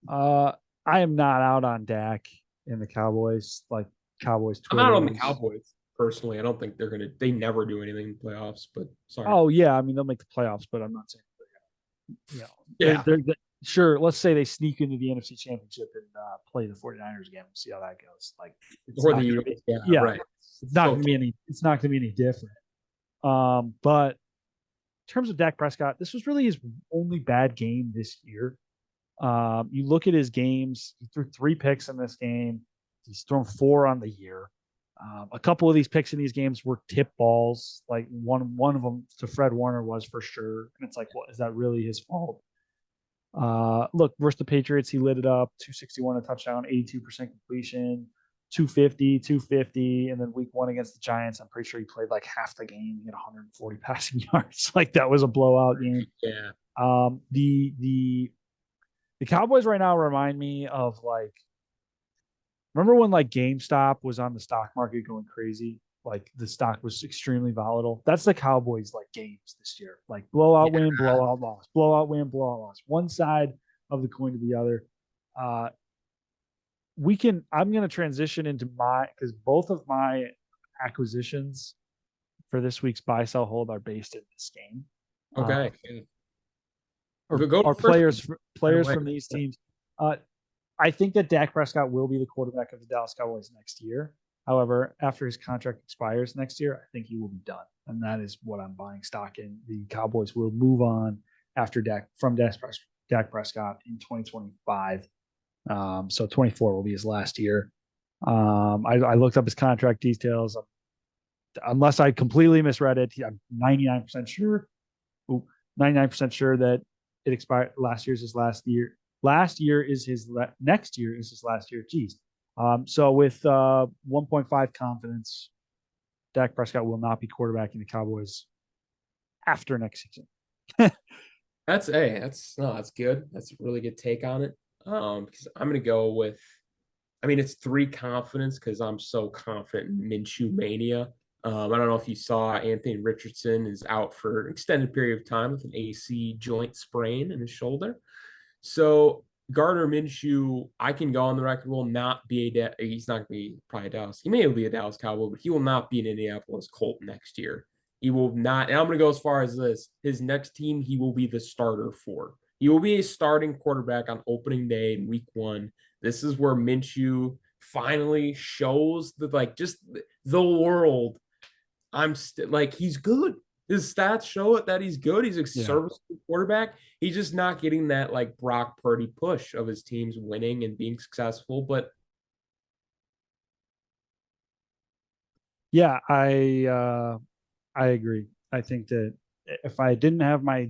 I am not out on Dak and the Cowboys. Like Cowboys I'm not Twitter on the is. Cowboys personally. I don't think they never do anything in playoffs, but sorry. Oh yeah, I mean they'll make the playoffs, but I'm not saying you know Yeah. sure, let's say they sneak into the NFC Championship and play the 49ers again. We'll see how that goes. Like, it's Or not the going to Eagles. be, Yeah, yeah, right. it's It's not so going to be any, it's not going to be any different. But in terms of Dak Prescott, this was really his only bad game this year. You look at his games, he threw 3 picks in this game. He's thrown 4 on the year. A couple of these picks in these games were tip balls. Like one of them to Fred Warner was for sure. And it's like, what is that really his fault? Look, versus the Patriots, he lit it up 261 a touchdown, 82% completion, 250, 250. And then week 1 against the Giants, I'm pretty sure he played like half the game. He had 140 passing yards. Like that was a blowout game. yeah. The Cowboys right now remind me of like, remember when like GameStop was on the stock market going crazy? Like the stock was extremely volatile. That's the Cowboys like games this year. Like blowout Yeah. win, blowout loss, blowout win, blowout loss. One side of the coin to the other. Uh, I'm going to transition into because both of my acquisitions for this week's buy sell hold are based in this game. Okay. Or, Go or first right players away. from these teams. Uh, I think that Dak Prescott will be the quarterback of the Dallas Cowboys next year. However, after his contract expires next year, I think he will be done, and that is what I'm buying stock in. The Cowboys will move on after Dak Prescott in 2025. So 24 will be his last year. I looked up his contract details. Unless I completely misread it, I'm 99% sure. 99% sure that it expired. Last year's his last year. Next year is his last year. Jeez. So with 1.5 confidence, Dak Prescott will not be quarterbacking the Cowboys after next season. That's good. That's a really good take on it. Because I'm gonna go with, I mean, it's 3 confidence because I'm so confident in Minshew mania. I don't know if you saw Anthony Richardson is out for an extended period of time with an AC joint sprain in his shoulder. So Gardner Minshew, I can go on the record, will not be he's not going to be probably a Dallas. He may be a Dallas Cowboy, but he will not be an Indianapolis Colt next year. He will not, and I'm going to go as far as this. His next team, he will be the starter for. He will be a starting quarterback on opening day in week 1. This is where Minshew finally shows that, like, just the world. Like, he's good. His stats show it that he's good. He's a Yeah. serviceable quarterback. He's just not getting that like Brock Purdy push of his teams winning and being successful. But Yeah, I agree. I think that if I didn't have my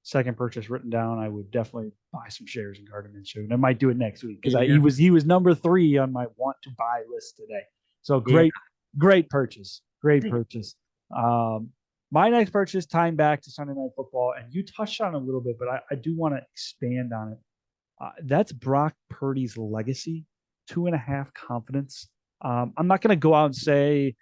second purchase written down, I would definitely buy some shares in Gardner Minshew, and I might do it next week because yeah, he was number 3 on my want to buy list today. So yeah, great purchase, great purchase. Um, my next purchase, tying back to Sunday Night Football, and you touched on it a little bit, but I do want to expand on it. That's Brock Purdy's legacy, 2.5 confidence. I'm not going to go out and say,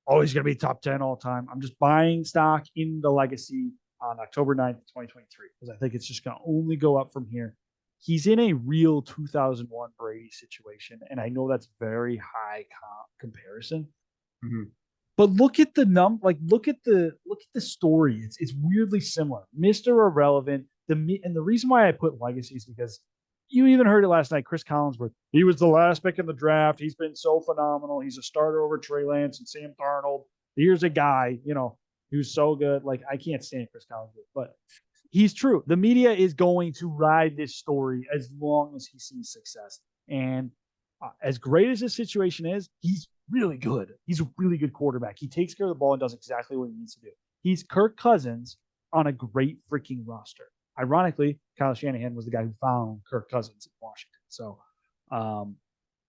oh, he's going to be top 10 all time. I'm just buying stock in the legacy on October 9th, 2023, because I think it's just going to only go up from here. He's in a real 2001 Brady situation, and I know that's very high comparison. mm-hmm. But look at the look at the story. It's weirdly similar. Mr. Irrelevant. And the reason why I put legacy is because you even heard it last night. Chris Collinsworth, he was the last pick in the draft. He's been so phenomenal. He's a starter over Trey Lance and Sam Darnold. Here's a guy, who's so good. Like, I can't stand Chris Collinsworth, but he's true. The media is going to ride this story as long as he sees success. And as great as his situation is, he's really good. He's a really good quarterback. He takes care of the ball and does exactly what he needs to do. He's Kirk Cousins on a great freaking roster. Ironically, Kyle Shanahan was the guy who found Kirk Cousins in Washington. So,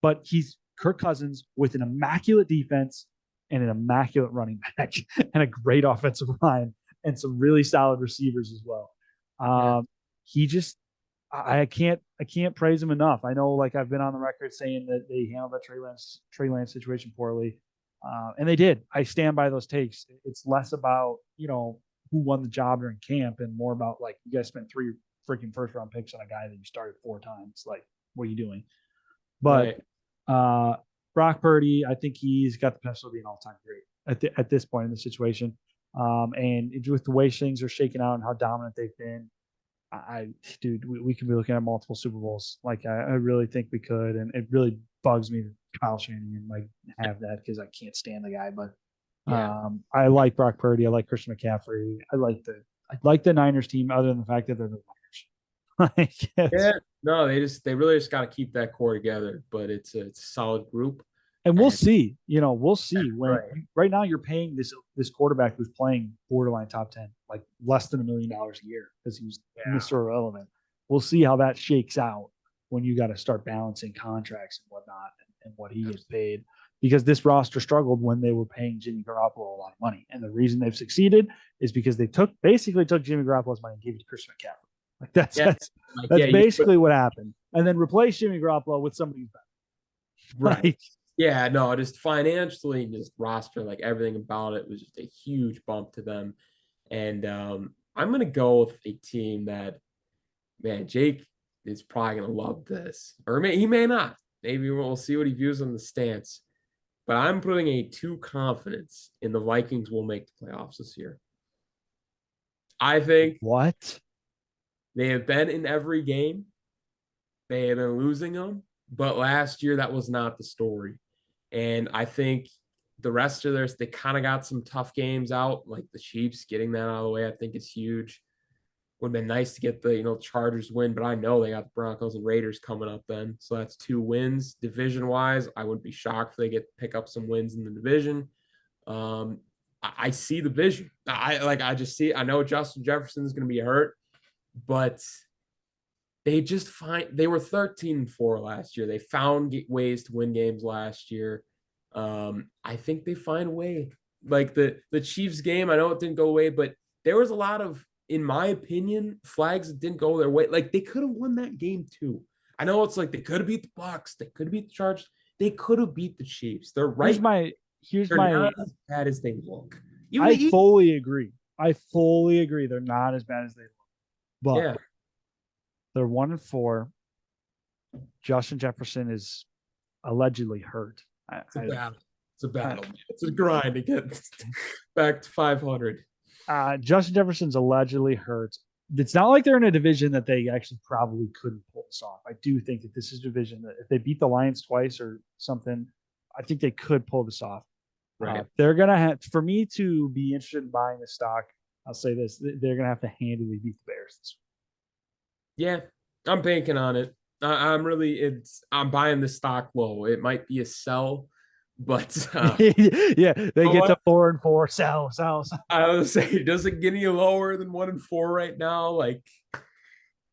but he's Kirk Cousins with an immaculate defense and an immaculate running back and a great offensive line and some really solid receivers as well. Yeah, He just, I can't praise him enough. I know, like, I've been on the record saying that they handled the Trey Lance situation poorly, and they did. I stand by those takes. It's less about who won the job during camp and more about, like, you guys spent 3 freaking first round picks on a guy that you started 4 times. Like, what are you doing? But right. Brock Purdy, I think he's got the potential to be an all time great at this point in the situation. And with the way things are shaking out and how dominant they've been, Dude, we could be looking at multiple Super Bowls. Like I really think we could, and it really bugs me that Kyle Shanahan might have that because I can't stand the guy. But Yeah. I like Brock Purdy. I like Christian McCaffrey. I like the Niners team, other than the fact that they're the Niners. like Yeah. No, they really just got to keep that core together. But it's a solid group. and we'll And see. We'll see when right. right now you're paying this quarterback who's playing borderline top 10, like less than $1 million a year because he's Yeah. Mr. Irrelevant. We'll see how that shakes out when you got to start balancing contracts and whatnot and what he gets Absolutely. paid. Because this roster struggled when they were paying Jimmy Garoppolo a lot of money, and the reason they've succeeded is because they basically took Jimmy Garoppolo's money and gave it to Christian McCaffrey. Like that's Yeah. that's Like that's yeah, you put basically what happened, and then replace Jimmy Garoppolo with somebody who's better. right. Like Yeah, no, just financially, just roster, like everything about it was just a huge bump to them. And I'm gonna go with a team that, man, Jake is probably gonna love this, or he may not. Maybe we'll see what he views on the stance. But I'm putting a 2 confidence in the Vikings will make the playoffs this year. I think what? they have been in every game. They have been losing them, but last year that was not the story. And I think the rest of theirs, they kind of got some tough games out, like the Chiefs getting that out of the way. I think is huge. Would have been nice to get the Chargers win, but I know they got the Broncos and Raiders coming up then. So that's 2 wins division wise. I wouldn't be shocked if they pick up some wins in the division. I see the vision. I just see. I know Justin Jefferson is going to be hurt, but they were 13-4 last year. They found ways to win games last year. I think they find a way. Like the Chiefs game, I know it didn't go away, but there was a lot of, in my opinion, flags that didn't go their way. Like they could have won that game too. I know it's like they could have beat the Bucks, they could have beat the Chargers, they could have beat the Chiefs. They're Here's right. my here's They're my not as bad as they look. Even the I Eagles. fully agree. I fully agree. They're not as bad as they look, but Yeah, they're 1-4. Justin Jefferson is allegedly hurt. I, it's a I, battle. It's a I battle. It's a grind to get back to 500. Justin Jefferson's allegedly hurt. It's not like they're in a division that they actually probably couldn't pull this off. I do think that this is a division that if they beat the Lions twice or something, I think they could pull this off. Right. They're gonna have for me to be interested in buying the stock. I'll say this: they're gonna have to handily beat the Bears this Yeah, I'm banking on it. I'm buying the stock low. It might be a sell, but week. Yeah, they get to what? 4-4. Sell. I was say, does it get any lower than 1-4 right now? Like,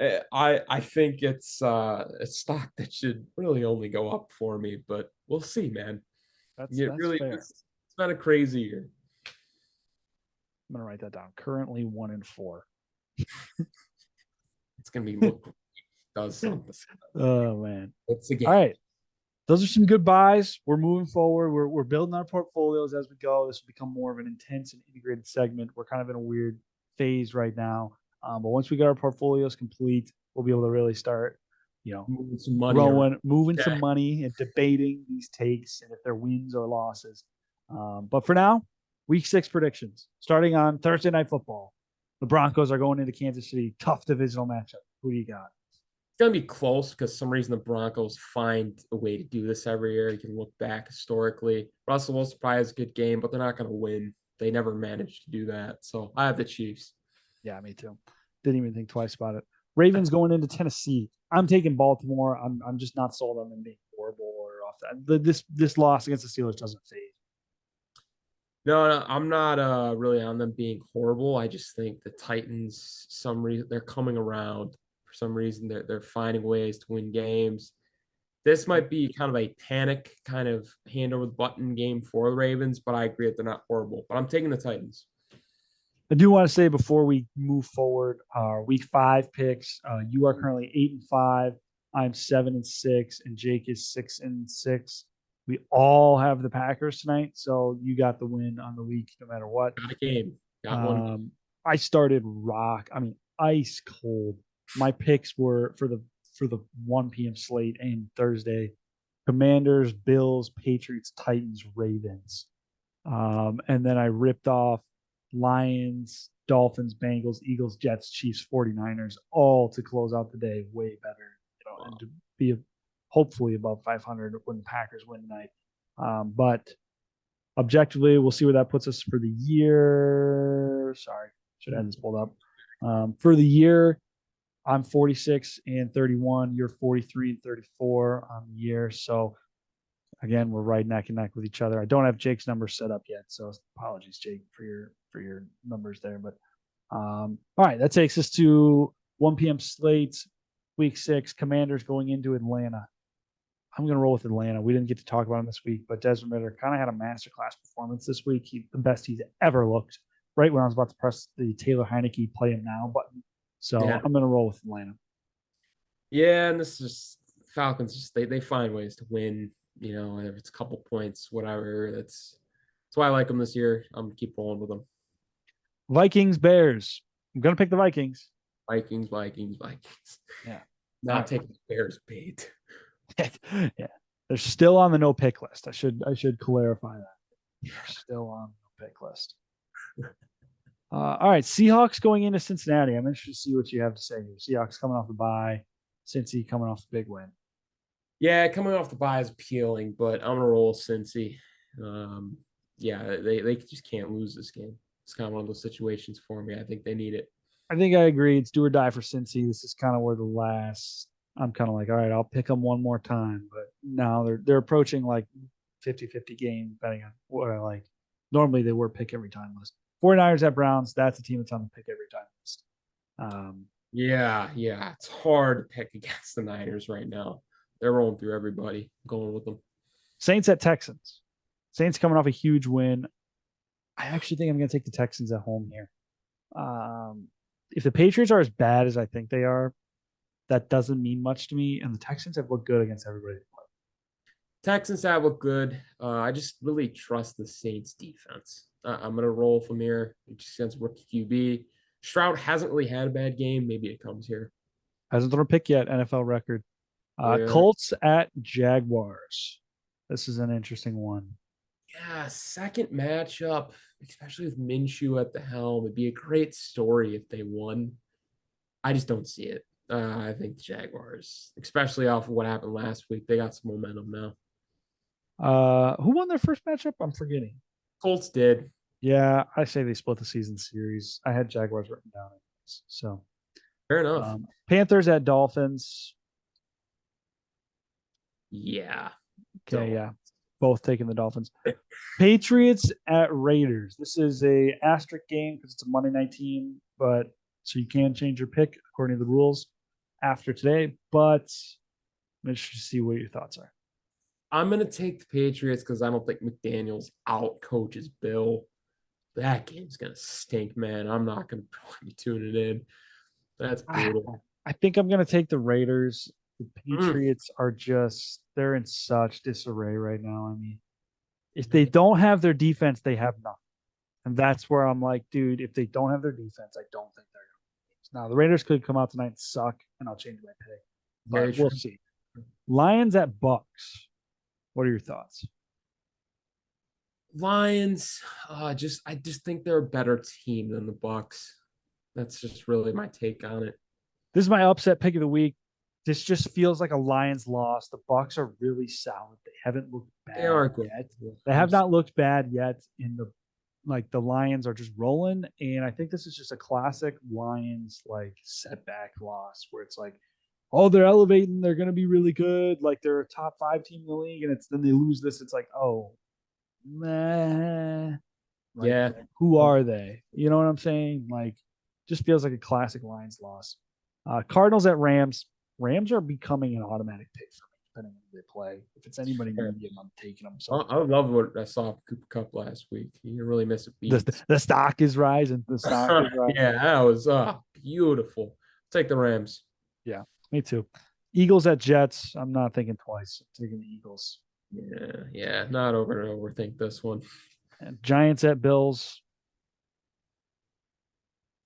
I think it's a stock that should really only go up for me, but we'll see, man. It That's really fair. it's been a crazy year. I'm gonna write that down. Currently 1-4. It's gonna be look does something. Oh man. It's a All game. right. Those are some good buys. We're moving forward. We're building our portfolios as we go. This will become more of an intense and integrated segment. We're kind of in a weird phase right now. But once we get our portfolios complete, we'll be able to really start, Moving some money around. growing, moving some Okay. money and debating these takes and if they're wins or losses. But for now, week 6 predictions starting on Thursday Night Football. The Broncos are going into Kansas City. Tough divisional matchup. Who do you got? It's gonna be close because some reason the Broncos find a way to do this every year. You can look back historically. Russell Wilson probably has a good game, but they're not gonna win. They never managed to do that. So I have the Chiefs. Yeah, me too. Didn't even think twice about it. Ravens going into Tennessee. I'm taking Baltimore. I'm just not sold on them being horrible or off that. This loss against the Steelers doesn't phase. No, I'm not really on them being horrible. I just think the Titans, some reason they're coming around. For some reason, they're finding ways to win games. This might be kind of a panic, kind of hand over the button game for the Ravens, but I agree that they're not horrible. But I'm taking the Titans. I do want to say before we move forward, week 5 picks. You are currently 8-5. I'm 7-6, and Jake is 6-6. We all have the Packers tonight, so you got the win on the week no matter what. Got a game. Got one. I started ice cold. My picks were for the 1 p.m. slate and Thursday: Commanders, Bills, Patriots, Titans, Ravens. And then I ripped off Lions, Dolphins, Bengals, Eagles, Jets, Chiefs, 49ers, all to close out the day way better, and to be hopefully above 500 when the Packers win tonight. But objectively, we'll see where that puts us for the year. Sorry, should have this pulled up. For the year, I'm 46 and 31. You're 43 and 34 on the year. So again, we're right neck and neck with each other. I don't have Jake's numbers set up yet, so apologies, Jake, for your numbers there. But all right, that takes us to 1 p.m. slates, week 6. Commanders going into Atlanta. I'm going to roll with Atlanta. We didn't get to talk about him this week, but Desmond Ritter kind of had a masterclass performance this week. The best he's ever looked. Right when I was about to press the Taylor Heineke play him now button. So Yeah. I'm going to roll with Atlanta. Yeah, and this is just Falcons. Just they find ways to win. If it's a couple points, whatever. That's why I like them this year. I'm gonna keep rolling with them. Vikings, Bears. I'm going to pick the Vikings. Vikings. Yeah. Not taking the Bears bait. Yeah. They're still on the no pick list. I should clarify that. They're still on the no pick list. All right. Seahawks going into Cincinnati. I'm interested to see what you have to say here. Seahawks coming off the bye. Cincy coming off the big win. Yeah, coming off the bye is appealing, but I'm gonna roll Cincy. Yeah, they just can't lose this game. It's kind of one of those situations for me. I think they need it. I think I agree. It's do or die for Cincy. This is kind of where I'm kind of like, all right, I'll pick them one more time. But now they're approaching like 50-50 game, depending on what I like. Normally they were pick every time list. 49ers at Browns, that's a team that's on the pick every time list. Yeah. It's hard to pick against the Niners right now. They're rolling through everybody, going with them. Saints at Texans. Saints coming off a huge win. I actually think I'm going to take the Texans at home here. If the Patriots are as bad as I think they are, that doesn't mean much to me. And the Texans have looked good against everybody they play. Texans have looked good. I just really trust the Saints defense. I'm going to roll from here. Just against rookie QB. Stroud hasn't really had a bad game. Maybe it comes here. Hasn't thrown a pick yet, NFL record. Colts at Jaguars. This is an interesting one. Yeah, second matchup, especially with Minshew at the helm. It'd be a great story if they won. I just don't see it. I think the Jaguars, especially off of what happened last week, they got some momentum now. Who won their first matchup? I'm forgetting. Colts did. Yeah, I say they split the season series. I had Jaguars written down. So fair enough. Panthers at Dolphins. Yeah. Okay, yeah. Both taking the Dolphins. Patriots at Raiders. This is a asterisk game because it's a Monday night team, but so you can change your pick according to the rules after today. But I'm interested to see what your thoughts are. I'm going to take the Patriots because I don't think McDaniels out coaches Bill. That game's going to stink, man. I'm not going to be tuning in. That's brutal. I think I'm going to take the Raiders. The Patriots are they're in such disarray right now. I mean, if they don't have their defense, they have nothing. And that's where I'm like, dude, if they don't have their defense, I don't think they're going to lose. Now, the Raiders could come out tonight and suck, and I'll change my pick. But we'll see. Lions at Bucks. What are your thoughts? Lions, I just think they're a better team than the Bucks. That's just really my take on it. This is my upset pick of the week. This just feels like a Lions loss. The Bucks are really solid. They haven't looked bad yet. They have not looked bad yet. The Lions are just rolling, and I think this is just a classic Lions setback loss where it's like, oh, they're elevating. They're going to be really good. Like they're a top 5 team in the league, and then they lose this. It's like, oh, meh. Yeah. Who are they? You know what I'm saying? Just feels like a classic Lions loss. Cardinals at Rams. Rams are becoming an automatic pick for me, depending on who they play. If it's anybody medium, I'm taking them. So I love what I saw of Cooper Kupp last week. He didn't really miss a beat. The stock is rising. The stock is rising. Yeah, that was beautiful. Take the Rams. Yeah, me too. Eagles at Jets. I'm not thinking twice. I'm taking the Eagles. Yeah. Not overthink this one. And Giants at Bills.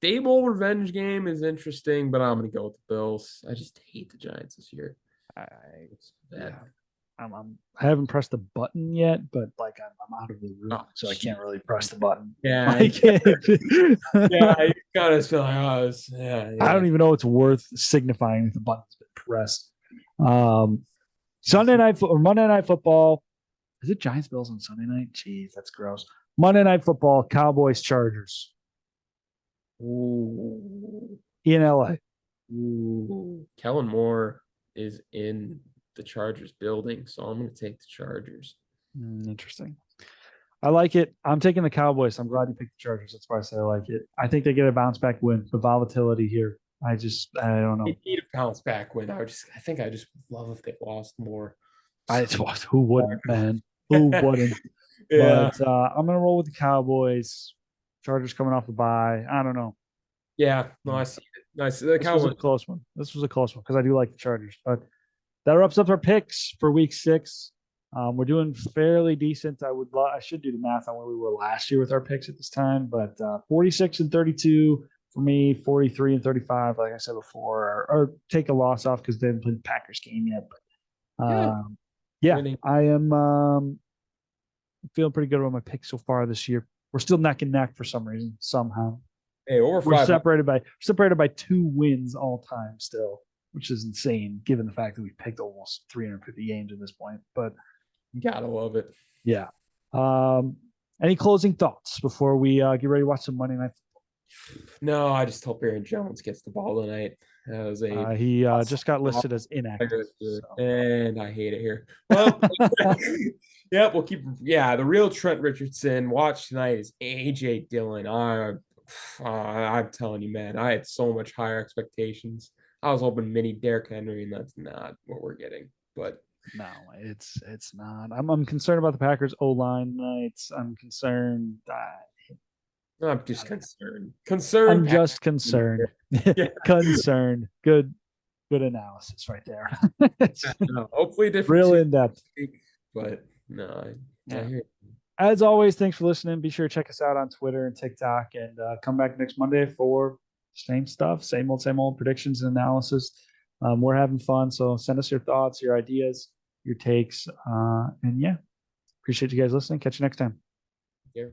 Dable revenge game is interesting, but I'm going to go with the Bills. I just hate the Giants this year. I I haven't pressed the button yet, but like I'm out of the room, Oh, so I gee. can't really press the button. Yeah, I can't. yeah, you kind of feel like, oh, yeah, I yeah. don't even know it's worth signifying if the button's been pressed. Um, Sunday night or Monday night football. Is it Giants Bills on Sunday night? Jeez, that's gross. Monday night football, Cowboys Chargers Ooh, in LA. ooh. Kellen Moore is in the Chargers building, so I'm going to take the Chargers. Interesting. I like it. I'm taking the Cowboys. I'm glad you picked the Chargers. That's why I say I like it. I think they get a bounce back win. The volatility here. I don't They know. need a bounce back win. I think I just would love if they lost more. I So, who wouldn't, man? Who wouldn't? yeah, But I'm gonna roll with the Cowboys. Chargers coming off a bye. I don't know. yeah. No, I see it. Nice. The This was a Cowboys. close one. This was a close one because I do like the Chargers. But that wraps up our picks for Week 6. We're doing fairly decent. I should do the math on where we were last year with our picks at this time, but 46 and 32 for me, 43 and 35, like I said before, or take a loss off because they haven't played the Packers game yet. But Yeah, yeah, winning. I am feeling pretty good about my picks so far this year. We're still neck and neck for some reason, somehow. Hey, over We're 500. separated by 2 wins all time still, which is insane given the fact that we picked almost 350 games at this point. But Gotta love it. yeah. Um, any closing thoughts before we get ready to watch some Monday Night? No, I just hope Aaron Jones gets the ball tonight. That was a He just got listed as inactive. So. and I hate it here. Well, yeah, we'll keep. Yeah, the real Trent Richardson watch tonight is AJ Dillon. I'm telling you, man, I had so much higher expectations. I was hoping mini Derrick Henry, and that's not what we're getting. But No, it's not. I'm concerned about the Packers O line nights. I'm concerned. I'm just concerned. Concerned. I'm just concerned. Yeah, Concerned. Good analysis right there. no, hopefully different Real too. in depth. But no, I Yeah. hear. As always, thanks for listening. Be sure to check us out on Twitter and TikTok, and come back next Monday for same stuff, same old predictions and analysis. We're having fun, so send us your thoughts, your ideas, your takes, and yeah, appreciate you guys listening. Catch you next time. Yeah.